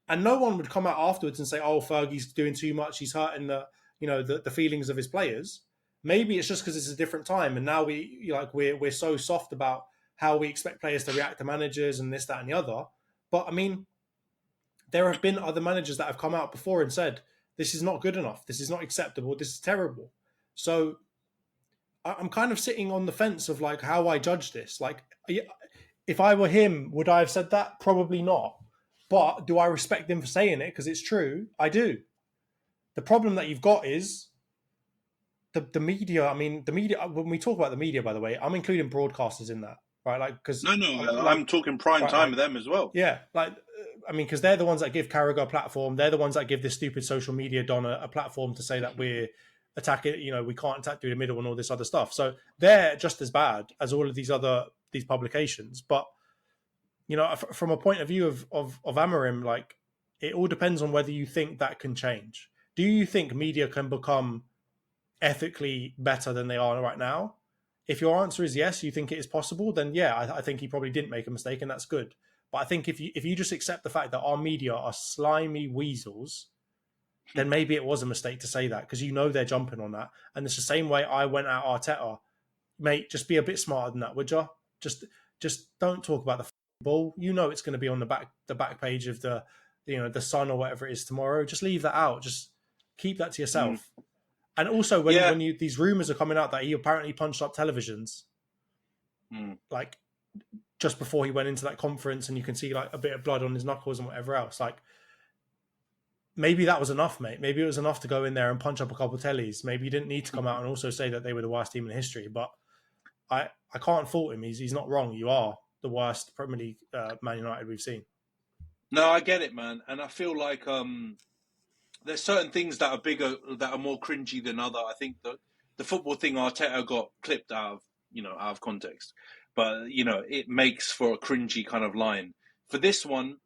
And no one would come out afterwards and say, oh, Fergie's doing too much, he's hurting the feelings of his players. Maybe it's just because it's a different time, and now we're so soft about how we expect players to react to managers and this, that, and the other. But I mean, there have been other managers that have come out before and said, this is not good enough, this is not acceptable, this is terrible. So I'm kind of sitting on the fence of like how I judge this. Like, if I were him, would I have said that? Probably not. But do I respect him for saying it because it's true? I do. The problem that you've got is the media. I mean, the media. When we talk about the media, by the way, I'm including broadcasters in that, right? Like, because I'm talking prime time with them as well. Yeah, like, I mean, because they're the ones that give Carragher a platform. They're the ones that give this stupid social media don a platform to say that we're attacking. You know, we can't attack through the middle and all this other stuff. So they're just as bad as all of these publications. But you know, from a point of view of Amorim, like, it all depends on whether you think that can change. Do you think media can become ethically better than they are right now? If your answer is yes, you think it is possible, then yeah, I think he probably didn't make a mistake, and that's good. But I think if you just accept the fact that our media are slimy weasels, then maybe it was a mistake to say that, because you know they're jumping on that. And it's the same way I went at Arteta. Mate, just be a bit smarter than that, would you? Just don't talk about the ball. You know it's going to be on the back page of the Sun or whatever it is tomorrow. Just leave that out. Just keep that to yourself. And also, when these rumors are coming out that he apparently punched up televisions, like just before he went into that conference, and you can see like a bit of blood on his knuckles and whatever else, like maybe that was enough, mate. Maybe it was enough to go in there and punch up a couple of tellies. Maybe you didn't need to come out and also say that they were the worst team in history. But I can't fault him. He's not wrong. You are the worst Premier League Man United we've seen. No, I get it, man. And I feel like there's certain things that are bigger, that are more cringy than other. I think the football thing, Arteta got clipped out of context. But, you know, it makes for a cringy kind of line. For this one,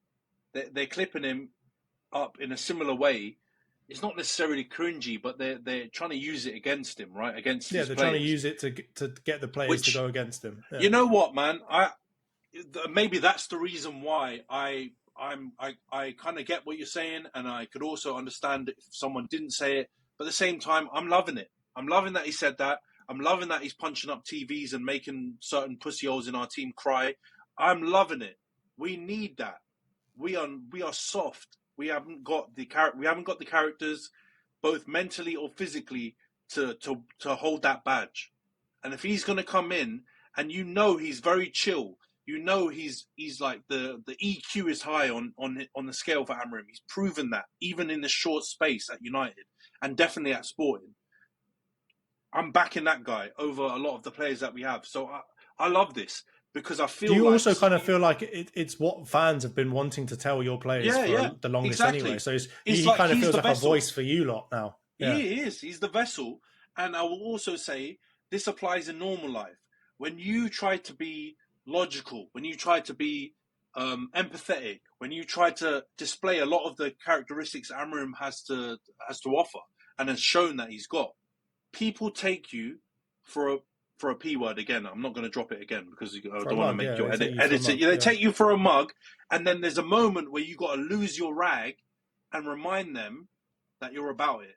they're clipping him up in a similar way. It's not necessarily cringy, but they're trying to use it against him, right? Against his players. Trying to use it to get the players to go against him. Yeah. You know what, man? Maybe that's the reason why I kind of get what you're saying, and I could also understand if someone didn't say it. But at the same time, I'm loving it. I'm loving that he said that. I'm loving that he's punching up TVs and making certain pussy holes in our team cry. I'm loving it. We need that. We are soft. We haven't got the characters, both mentally or physically, to hold that badge. And if he's going to come in, and you know he's very chill, you know he's like the EQ is high on the scale for Amorim. He's proven that even in the short space at United and definitely at Sporting. I'm backing that guy over a lot of the players that we have. So I love this, because I feel. Do you also kind of feel like it's what fans have been wanting to tell your players for the longest anyway? So he kind of feels like a voice for you lot now. Yeah. He is. He's the vessel. And I will also say this applies in normal life. When you try to be logical, when you try to be empathetic, when you try to display a lot of the characteristics Amorim has to offer and has shown that he's got, people take you for a P word again. I'm not going to drop it again because I don't want to make your edit it. They take you for a mug, and then there's a moment where you got to lose your rag and remind them that you're about it.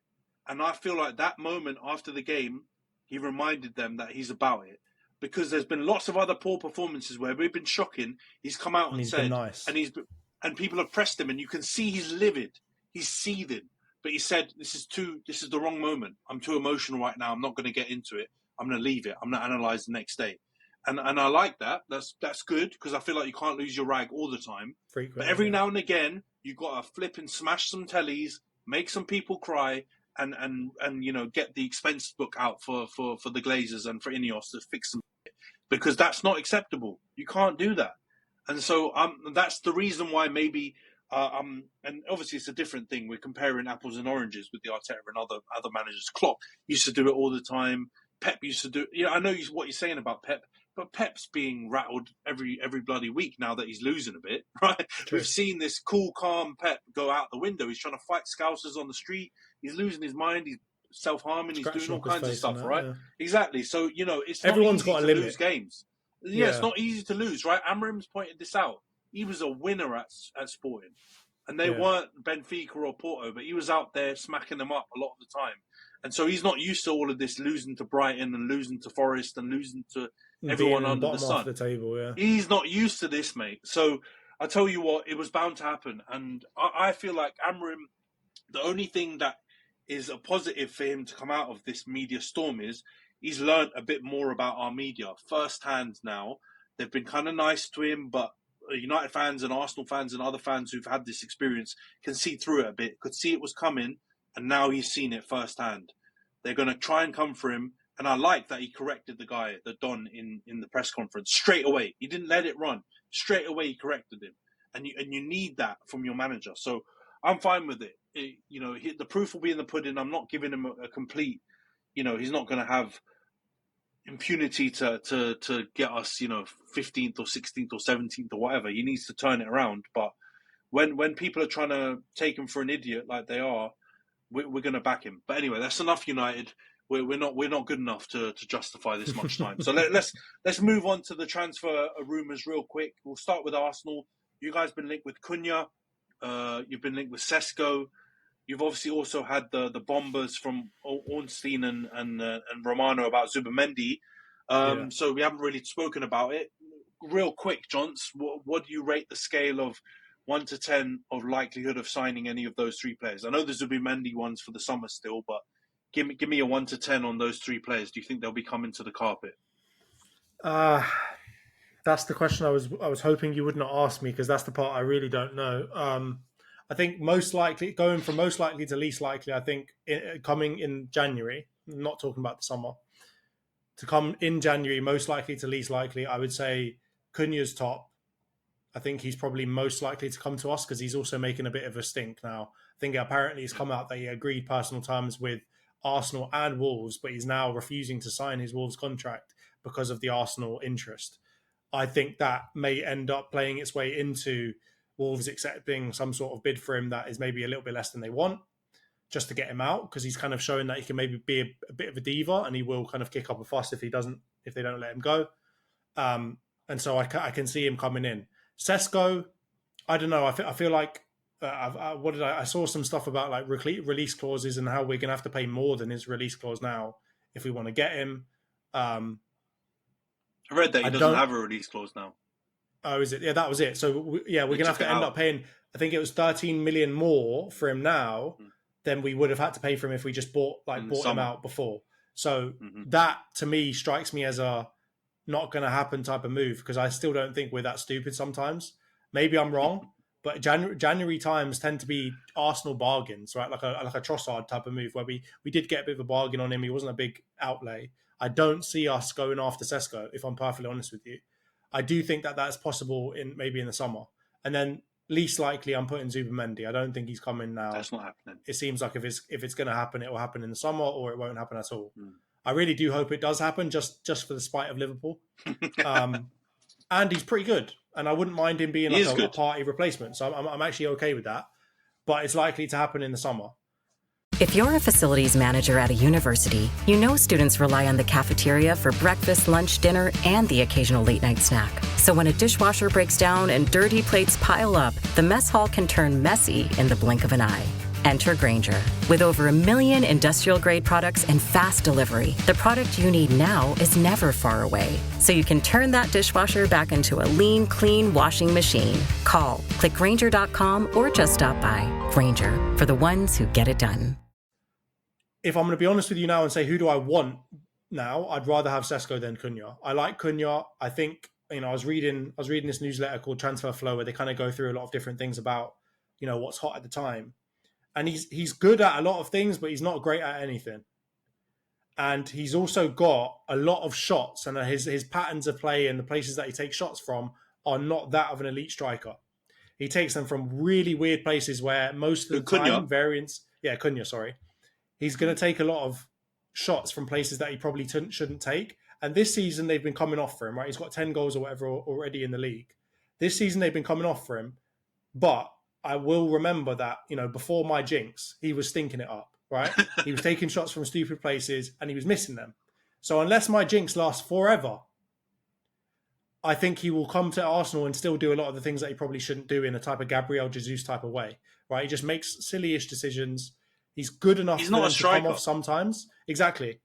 And I feel like that moment after the game, he reminded them that he's about it. Because there's been lots of other poor performances where we've been shocking. He's come out and said, nice. and people have pressed him, and you can see he's livid, he's seething. But he said, "This is the wrong moment. I'm too emotional right now. I'm not going to get into it. I'm going to leave it. I'm going to analyze the next day." And I like that. That's good, because I feel like you can't lose your rag all the time. But every now and again, you got to flip and smash some tellies, make some people cry, and get the expense book out for the Glazers and for Ineos to fix them. Because that's not acceptable. You can't do that. And so that's the reason why maybe, and obviously it's a different thing. We're comparing apples and oranges with the Arteta and other managers. Klopp used to do it all the time. Pep used to do it. I know what you're saying about Pep, but Pep's being rattled every bloody week now that he's losing a bit, right? True. We've seen this cool, calm Pep go out the window. He's trying to fight Scousers on the street. He's losing his mind. He's self-harming, he's doing all kinds of stuff, right? Yeah. Exactly. So, it's everyone's not easy got a to limit. Lose games. Yeah, it's not easy to lose, right? Amorim's pointed this out. He was a winner at Sporting. And they weren't Benfica or Porto, but he was out there smacking them up a lot of the time. And so he's not used to all of this losing to Brighton and losing to Forest and losing to everyone under the sun. The table, yeah. He's not used to this, mate. So I tell you what, it was bound to happen. And I feel like Amorim, the only thing that is a positive for him to come out of this media storm is he's learned a bit more about our media firsthand now. They've been kind of nice to him, but United fans and Arsenal fans and other fans who've had this experience can see through it a bit, could see it was coming, and now he's seen it firsthand. They're going to try and come for him. And I like that he corrected the guy, the Don, in the press conference straight away. He didn't let it run. Straight away, he corrected him. And you need that from your manager. So I'm fine with it. The proof will be in the pudding. I'm not giving him a complete, he's not going to have impunity to get us, 15th or 16th or 17th or whatever. He needs to turn it around. But when people are trying to take him for an idiot like they are, we're going to back him. But anyway, that's enough United. We're not good enough to justify this much time. So let's move on to the transfer rumours real quick. We'll start with Arsenal. You guys been linked with Cunha. You've been linked with Sesko. You've obviously also had the bombers from Ornstein and Romano about Zubimendi. So we haven't really spoken about it. Real quick, Johns, what do you rate the scale of 1 to 10 of likelihood of signing any of those three players? I know the Zubimendi one's for the summer still, but give me a 1 to 10 on those three players. Do you think they'll be coming to the carpet? That's the question I was hoping you would not ask me, because that's the part I really don't know. I think most likely, going from most likely to least likely, I think coming in January, not talking about the summer, to come in January, most likely to least likely, I would say Cunha's top. I think he's probably most likely to come to us because he's also making a bit of a stink now. I think apparently it's come out that he agreed personal terms with Arsenal and Wolves, but he's now refusing to sign his Wolves contract because of the Arsenal interest. I think that may end up playing its way into Wolves accepting some sort of bid for him that is maybe a little bit less than they want, just to get him out, because he's kind of showing that he can maybe be a bit of a diva and he will kind of kick up a fuss if they don't let him go. And so I can see him coming in. Sesko, I don't know. I feel like I saw some stuff about like release clauses and how we're going to have to pay more than his release clause now if we want to get him. I read that he doesn't have a release clause now. Oh, is it? Yeah, that was it. So we're going to have to end up paying, I think it was 13 million more for him now than we would have had to pay for him if we just bought him out before. So that to me strikes me as a not going to happen type of move, because I still don't think we're that stupid sometimes. Maybe I'm wrong, but January times tend to be Arsenal bargains, right? Like a Trossard type of move where we did get a bit of a bargain on him. He wasn't a big outlay. I don't see us going after Sesko, if I'm perfectly honest with you. I do think that that's possible maybe in the summer. And then least likely I'm putting Zubimendi. I don't think he's coming now. That's not happening. It seems like if it's going to happen, it will happen in the summer or it won't happen at all. I really do hope it does happen just for the spite of Liverpool. And he's pretty good. And I wouldn't mind him being like a party replacement. So I'm actually okay with that. But it's likely to happen in the summer. If you're a facilities manager at a university, you know students rely on the cafeteria for breakfast, lunch, dinner, and the occasional late-night snack. So when a dishwasher breaks down and dirty plates pile up, the mess hall can turn messy in the blink of an eye. Enter Grainger. With over 1 million industrial-grade products and fast delivery, the product you need now is never far away. So you can turn that dishwasher back into a lean, clean washing machine. Call, click Grainger.com, or just stop by. Grainger, for the ones who get it done. If I'm going to be honest with you now and say who do I want now, I'd rather have Sesko than Cunha. I like Cunha. I think, I was reading this newsletter called Transfer Flow where they kind of go through a lot of different things about, what's hot at the time. And he's good at a lot of things, but he's not great at anything. And he's also got a lot of shots, and his patterns of play and the places that he takes shots from are not that of an elite striker. He takes them from really weird places where most of the time variance... Yeah, Cunha, sorry. He's going to take a lot of shots from places that he probably shouldn't take. And this season, they've been coming off for him, right? He's got 10 goals or whatever already in the league. This season, they've been coming off for him. But I will remember that, before my jinx, he was stinking it up, right? He was taking shots from stupid places and he was missing them. So unless my jinx lasts forever, I think he will come to Arsenal and still do a lot of the things that he probably shouldn't do in a type of Gabriel Jesus type of way, right? He just makes silly-ish decisions. He's good enough for them to come off sometimes. Exactly.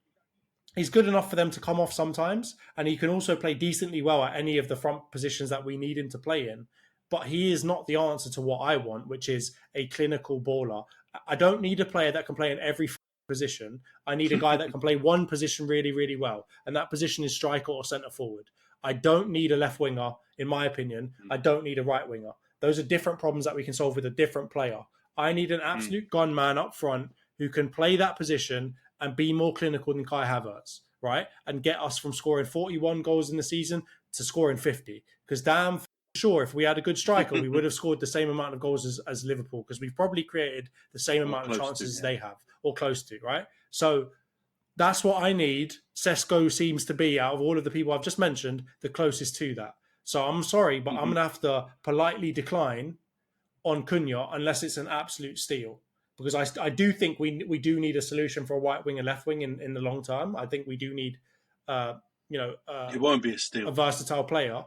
He's good enough for them to come off sometimes, and he can also play decently well at any of the front positions that we need him to play in. But he is not the answer to what I want, which is a clinical baller. I don't need a player that can play in every position. I need a guy that can play one position really, really well, and that position is striker or centre forward. I don't need a left winger, in my opinion. I don't need a right winger. Those are different problems that we can solve with a different player. I need an absolute gunman up front who can play that position and be more clinical than Kai Havertz, right? And get us from scoring 41 goals in the season to scoring 50. Because damn sure, if we had a good striker, we would have scored the same amount of goals as Liverpool, because we've probably created the same amount of chances as they have, or close to, right? So that's what I need. Sesko seems to be, out of all of the people I've just mentioned, the closest to that. So I'm sorry, but I'm going to have to politely decline on Cunha unless it's an absolute steal. Because I do think we do need a solution for a right wing and left wing in the long term. I think we do need, it won't be a steal, a versatile player.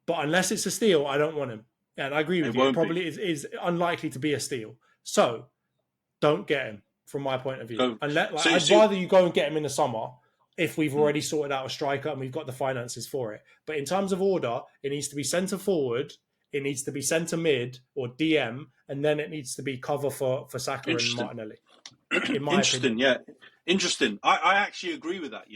But unless it's a steal, I don't want him. And I agree with you. It probably is unlikely to be a steal. So don't get him, from my point of view. I'd rather you go and get him in the summer if we've already sorted out a striker and we've got the finances for it. But in terms of order, it needs to be centre forward, it needs to be centre mid or DM, and then it needs to be cover for Saka and Martinelli. In my opinion. Yeah. Interesting. I actually agree with that,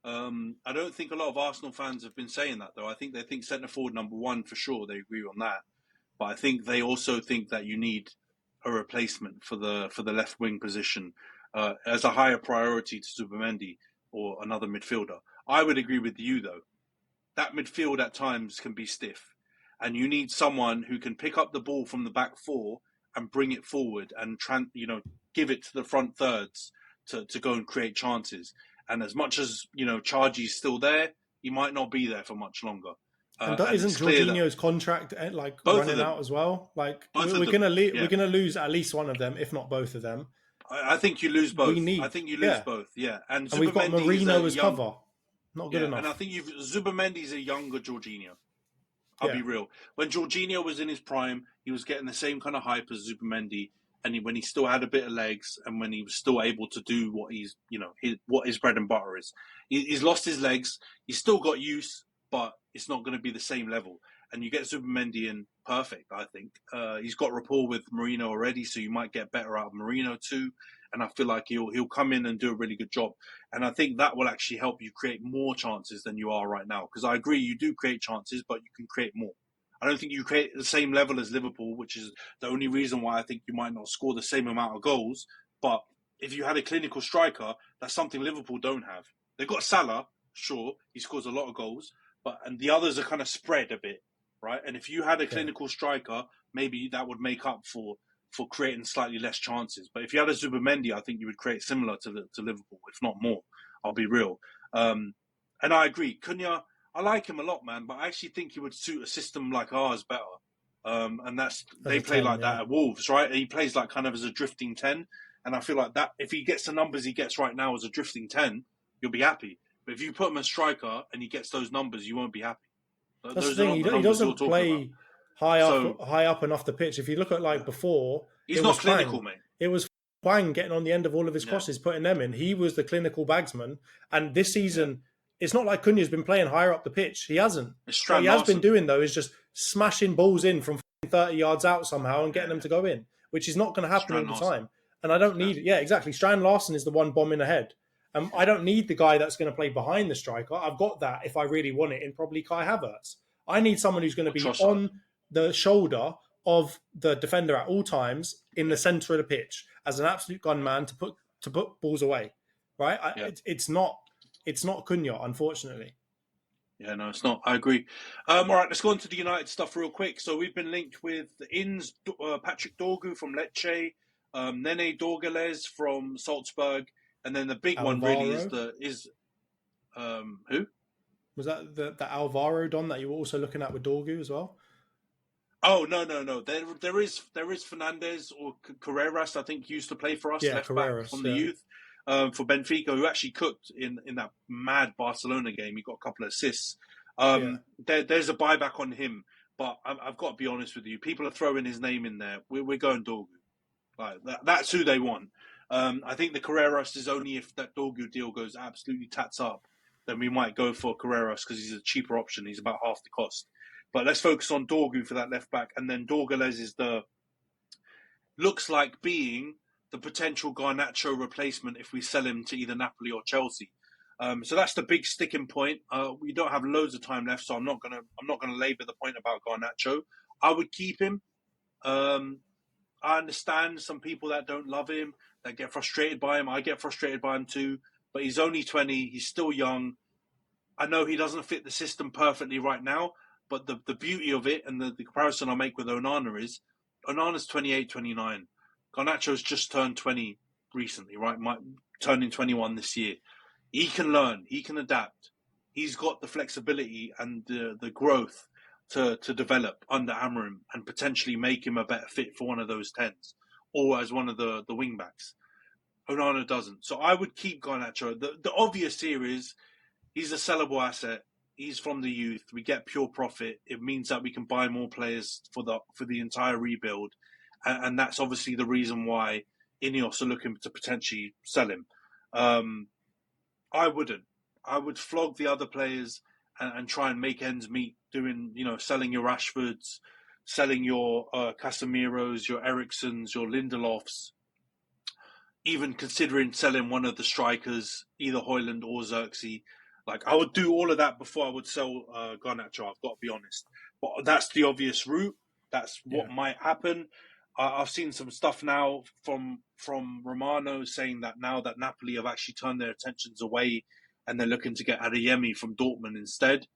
I don't think a lot of Arsenal fans have been saying that, though. I think they think centre forward number one for sure. They agree on that. But I think they also think that you need a replacement for the left wing position as a higher priority to Zubimendi or another midfielder. I would agree with you, though. That midfield at times can be stiff, and you need someone who can pick up the ball from the back four and bring it forward and give it to the front thirds to go and create chances. And as much as Chargie's still there, he might not be there for much longer. And isn't Jorginho's contract running out as well? We're going to lose at least one of them, if not both of them. I think you lose both. I think you lose both. Yeah, and we've got Marino as cover. Not good enough. And I think Zubimendi's a younger Jorginho. I'll be real. When Jorginho was in his prime, he was getting the same kind of hype as Zubimendi, and when he still had a bit of legs, and when he was still able to do what what his bread and butter is. He's lost his legs. He's still got use, but it's not going to be the same level. And you get Zubimendi in, perfect, I think. He's got rapport with Marino already, so you might get better out of Marino too. And I feel like he'll come in and do a really good job. And I think that will actually help you create more chances than you are right now. Because I agree, you do create chances, but you can create more. I don't think you create the same level as Liverpool, which is the only reason why I think you might not score the same amount of goals. But if you had a clinical striker, that's something Liverpool don't have. They've got Salah, sure, he scores a lot of goals, and the others are kind of spread a bit, right? And if you had a clinical striker, maybe that would make up for creating slightly less chances. But if you had a Zubimendi, I think you would create similar to Liverpool, if not more. I'll be real. And I agree. Cunha, I like him a lot, man, but I actually think he would suit a system like ours better. And they play 10, like that at Wolves, right? He plays like kind of as a drifting 10. And I feel like that if he gets the numbers he gets right now as a drifting 10, you'll be happy. But if you put him as striker and he gets those numbers, you won't be happy. That's the thing. He doesn't play high up and off the pitch. If you look at before, he's not clinical, mate. It was Hwang getting on the end of all of his crosses, putting them in. He was the clinical bagsman. And this season, it's not like Cunha's been playing higher up the pitch. He hasn't. What he has been doing, though, is just smashing balls in from 30 yards out somehow and getting them to go in, which is not going to happen all the time. And I don't need... Yeah, exactly. Strand Larsen is the one bombing ahead. I don't need the guy that's going to play behind the striker. I've got that if I really want it in probably Kai Havertz. I need someone who's going to be on the shoulder of the defender at all times in the centre of the pitch as an absolute gunman to put balls away. Right? It's not Cunha, unfortunately. Yeah, no, it's not. I agree. All right, let's go on to the United stuff real quick. So we've been linked with the Inns, Patrick Dorgu from Lecce, Nene Dorgalez from Salzburg, and then the big one really is who? Was that the Alvaro Don that you were also looking at with Dorgu as well? Oh no! There is Fernandez or Carreras. I think used to play for us left back from the youth. For Benfica, who actually cooked in that mad Barcelona game. He got a couple of assists. There's a buyback on him, but I've got to be honest with you. People are throwing his name in there. We're going Dorgu. That's who they want. I think the Carreras is only if that Dorgu deal goes absolutely tats up, then we might go for Carreras because he's a cheaper option. He's about half the cost. But let's focus on Dorgu for that left back. And then Dorgalez is looks like being the potential Garnacho replacement if we sell him to either Napoli or Chelsea. So that's the big sticking point. We don't have loads of time left, so I'm not gonna labour the point about Garnacho. I would keep him. I understand some people that don't love him, that get frustrated by him. I get frustrated by him too, but he's only 20. He's still young. I know he doesn't fit the system perfectly right now, but the beauty of it and the comparison I make with Onana is Onana's 28, 29. Garnacho's just turned 20 recently, right? Turning 21 this year. He can learn. He can adapt. He's got the flexibility and the growth to develop under Amorim and potentially make him a better fit for one of those 10s or as one of the wing backs. Onana doesn't. So I would keep Garnacho. The obvious here is he's a sellable asset. He's from the youth. We get pure profit. It means that we can buy more players for the entire rebuild. And that's obviously the reason why Ineos are looking to potentially sell him. I wouldn't. I would flog the other players and try and make ends meet, doing, selling your Rashfords, selling your Casemiros, your Erikssons, your Lindelofs, even considering selling one of the strikers, either Højlund or Xerxes. Like, I would do all of that before I would sell Garnacho, I've got to be honest. But that's the obvious route. That's what might happen. I've seen some stuff now from Romano saying that now that Napoli have actually turned their attentions away and they're looking to get Adeyemi from Dortmund instead,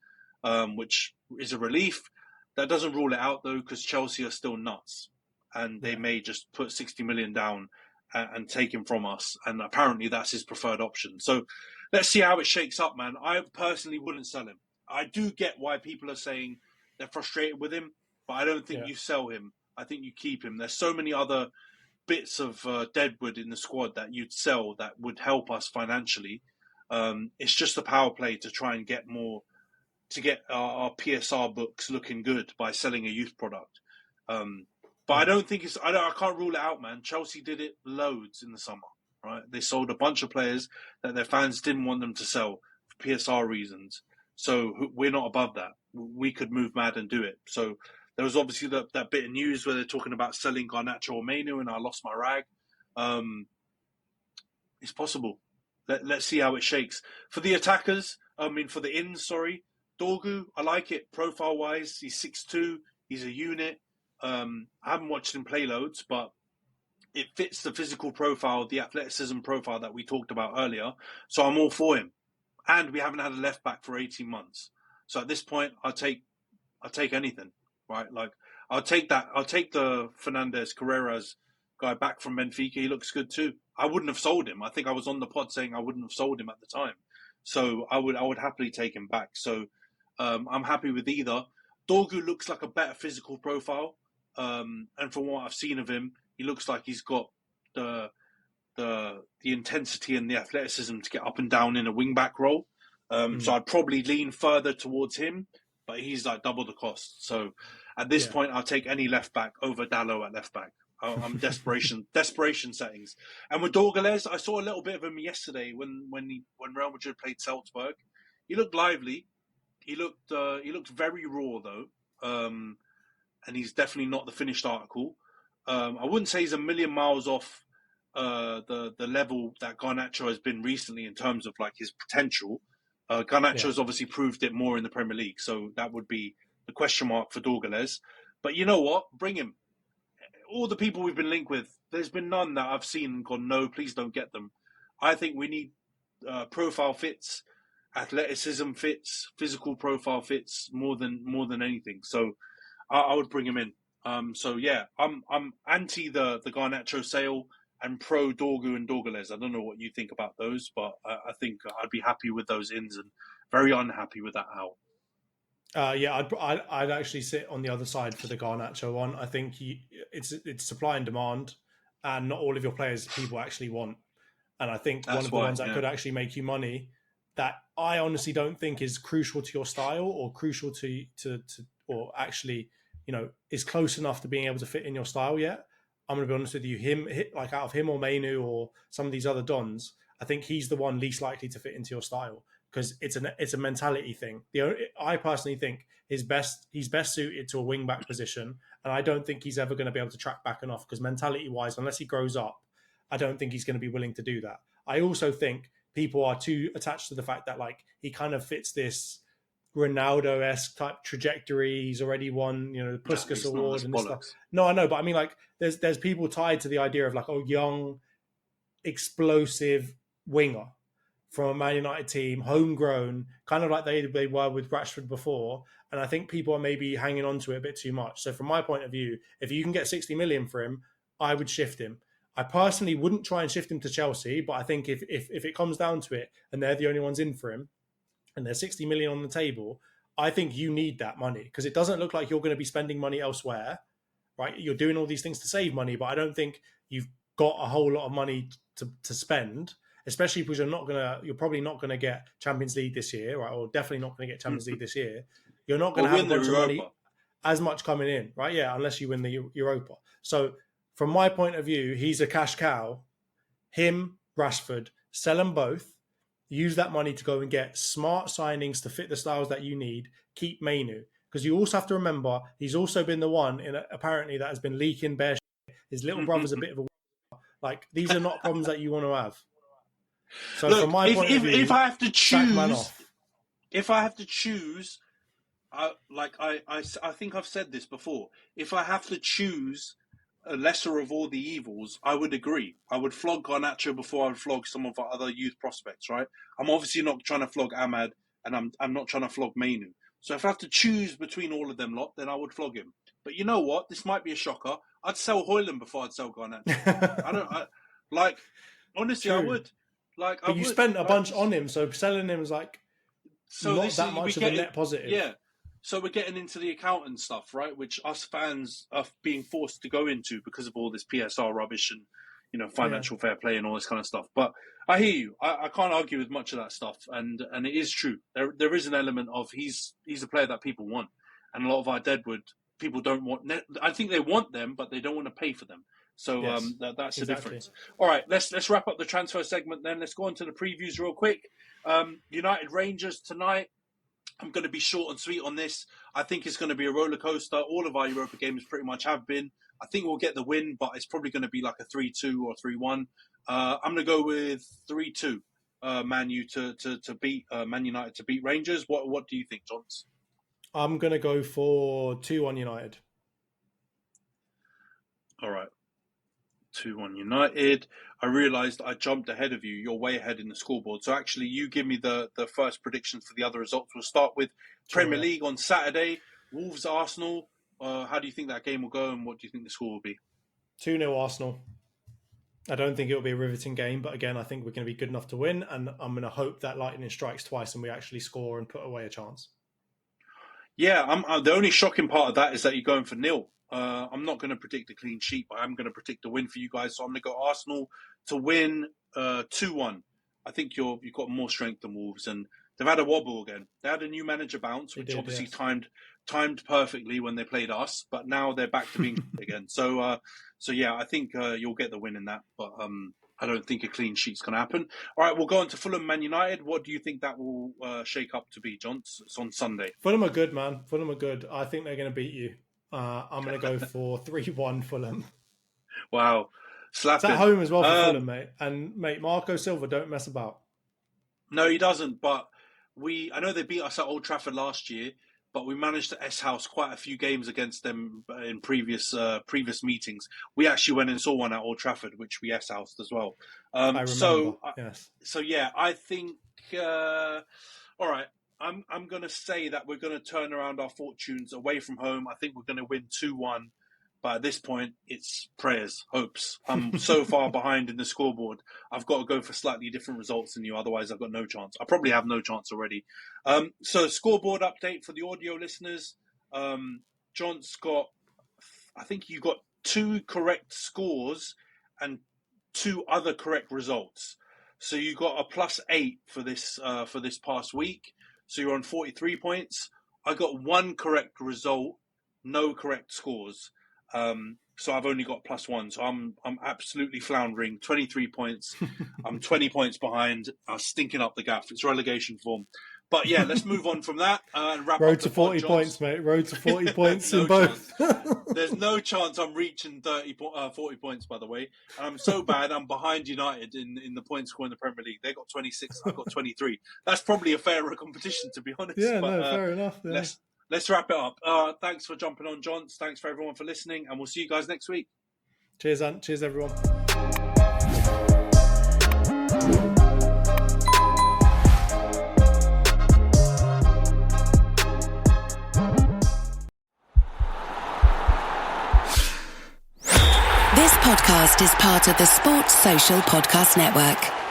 which is a relief. That doesn't rule it out, though, because Chelsea are still nuts. And they may just put 60 million down and take him from us. And apparently that's his preferred option. So let's see how it shakes up, man. I personally wouldn't sell him. I do get why people are saying they're frustrated with him, but I don't think you sell him. I think you keep him. There's so many other bits of deadwood in the squad that you'd sell that would help us financially. It's just a power play to try and get more, to get our PSR books looking good by selling a youth product. But I don't think I can't rule it out, man. Chelsea did it loads in the summer, right? They sold a bunch of players that their fans didn't want them to sell for PSR reasons. So we're not above that. We could move mad and do it. So there was obviously that bit of news where they're talking about selling Garnacho or Mainu, and I lost my rag. It's possible. Let's see how it shakes. For the attackers, for the ins, Dorgu, I like it profile-wise. He's 6'2", he's a unit. I haven't watched him play loads, but it fits the physical profile, the athleticism profile that we talked about earlier. So I'm all for him. And we haven't had a left back for 18 months. So at this point, I'll take anything, right? Like, I'll take the Fernandez Carreras guy back from Benfica. He looks good too. I wouldn't have sold him. I think I was on the pod saying I wouldn't have sold him at the time. So I would happily take him back. So I'm happy with either. Dorgu looks like a better physical profile. And from what I've seen of him, he looks like he's got the intensity and the athleticism to get up and down in a wing-back role. So I'd probably lean further towards him, but he's like double the cost. So at this point, I'll take any left-back over Dalot at left-back. I'm desperation settings. And with Dorgalez, I saw a little bit of him yesterday when Real Madrid played Salzburg. He looked lively. He looked very raw though, and he's definitely not the finished article. I wouldn't say he's a million miles off the level that Garnacho has been recently in terms of like his potential. Garnacho has obviously proved it more in the Premier League, so that would be the question mark for Dorgalez. But you know what? Bring him. All the people we've been linked with, there's been none that I've seen and gone, no, please don't get them. I think we need profile fits, athleticism fits, physical profile fits more than anything. So I would bring him in. I'm anti the Garnacho sale and pro Dorgu and Dorgalez. I don't know what you think about those, but I think I'd be happy with those ins and very unhappy with that out. I'd actually sit on the other side for the Garnacho one. I think it's supply and demand, and not all of your players people actually want. And I think one of the ones that could actually make you money that I honestly don't think is crucial to your style or crucial to or actually, is close enough to being able to fit in your style yet. I'm going to be honest with you, out of him or Mainu or some of these other Dons, I think he's the one least likely to fit into your style. Because it's a mentality thing. I personally think he's best suited to a wing back position, and I don't think he's ever going to be able to track back enough. Because mentality wise, unless he grows up, I don't think he's going to be willing to do that. I also think people are too attached to the fact that like he kind of fits this Ronaldo-esque type trajectory. He's already won, the Puskas Award and stuff. No, I know, but I mean, like, there's people tied to the idea of like, young, explosive winger from a Man United team, homegrown, kind of like they were with Rashford before. And I think people are maybe hanging on to it a bit too much. So from my point of view, if you can get 60 million for him, I would shift him. I personally wouldn't try and shift him to Chelsea, but I think if it comes down to it and they're the only ones in for him and there's 60 million on the table, I think you need that money because it doesn't look like you're going to be spending money elsewhere, right? You're doing all these things to save money, but I don't think you've got a whole lot of money to spend, especially because you're probably not going to get Champions League this year, right? Or definitely not going to get Champions League this year. You're not going to have a bunch of money as much coming in, right? Yeah, unless you win the Europa. So from my point of view, he's a cash cow. Him, Rashford, sell them both. Use that money to go and get smart signings to fit the styles that you need. Keep Mainu. Because you also have to remember, he's also been the one, apparently, that has been leaking bare shit. His little brother's a bit of a... Like, these are not problems that you want to have. So look, from my point of view, if I have to choose... If I have to choose... I think I've said this before. If I have to choose a lesser of all the evils, I would agree. I would flog Garnacho before I would flog some of our other youth prospects, right? I'm obviously not trying to flog Ahmad, and I'm not trying to flog Mainu. So if I have to choose between all of them lot, then I would flog him. But you know what? This might be a shocker. I'd sell Højlund before I'd sell Garnacho. Honestly, True. I would. But you spent a bunch on him, so selling him is not that much of a net positive. Yeah. So we're getting into the accountant stuff, right? Which us fans are being forced to go into because of all this PSR rubbish and, financial fair play and all this kind of stuff. But I hear you. I can't argue with much of that stuff. And it is true. There is an element of he's a player that people want. And a lot of our Deadwood people don't want. I think they want them, but they don't want to pay for them. So yes, that's the exactly. difference. All right, let's wrap up the transfer segment then. Let's go on to the previews real quick. United Rangers tonight. I'm going to be short and sweet on this. I think it's going to be a roller coaster. All of our Europa games pretty much have been. I think we'll get the win, but it's probably going to be like a 3-2 or 3-1. I'm going to go with 3-2 Man U to beat Man United to beat Rangers. What do you think, Johns? I'm going to go for 2-1 United. All right. 2-1 United. I realised I jumped ahead of you. You're way ahead in the scoreboard. So actually, you give me the first predictions for the other results. We'll start with Premier League on Saturday. Wolves, Arsenal. How do you think that game will go and what do you think the score will be? 2-0 Arsenal. I don't think it'll be a riveting game, but again, I think we're going to be good enough to win, and I'm going to hope that lightning strikes twice and we actually score and put away a chance. Yeah, the only shocking part of that is that you're going for 0. I'm not going to predict a clean sheet, but I'm going to predict a win for you guys. So I'm going to go Arsenal to win 2-1. I think you've got more strength than Wolves, and they've had a wobble again. They had a new manager bounce, which obviously timed perfectly when they played us, but now they're back to being again. So yeah, I think you'll get the win in that, but I don't think a clean sheet's going to happen. All right, we'll go on to Fulham, Man United. What do you think that will shake up to be, John? It's on Sunday. Fulham are good, man. Fulham are good. I think they're going to beat you. I'm going to go for 3-1 Fulham. Wow. Slapping. It's at home as well for Fulham, mate. And, mate, Marco Silva, don't mess about. No, he doesn't. But I know they beat us at Old Trafford last year, but we managed to S-house quite a few games against them in previous meetings. We actually went and saw one at Old Trafford, which we S-housed as well. I remember, yes. So, yeah, I think... all right. I'm going to say that we're going to turn around our fortunes away from home. I think we're going to win 2-1. But at this point, it's prayers, hopes. I'm so far behind in the scoreboard. I've got to go for slightly different results than you. Otherwise, I've got no chance. I probably have no chance already. So scoreboard update for the audio listeners. John's got, I think you got 2 correct scores and 2 other correct results. So you got a +8 for this past week. So you're on 43 points. I got 1 correct result, no correct scores. So I've only got +1. So I'm absolutely floundering. 23 points. I'm 20 points behind. I'm stinking up the gaff. It's relegation form. But yeah, let's move on from that and wrap up. Road to 40 points, mate. Road to 40 points in both. There's no chance I'm reaching 40 points, by the way. And I'm so bad, I'm behind United in the point score in the Premier League. They got 26, I've got 23. That's probably a fairer competition, to be honest. Yeah, but, fair enough. Yeah. Let's wrap it up. Thanks for jumping on, John. Thanks for everyone for listening, and we'll see you guys next week. Cheers, Ant. Cheers, everyone. podcast is part of the Sports Social Podcast Network.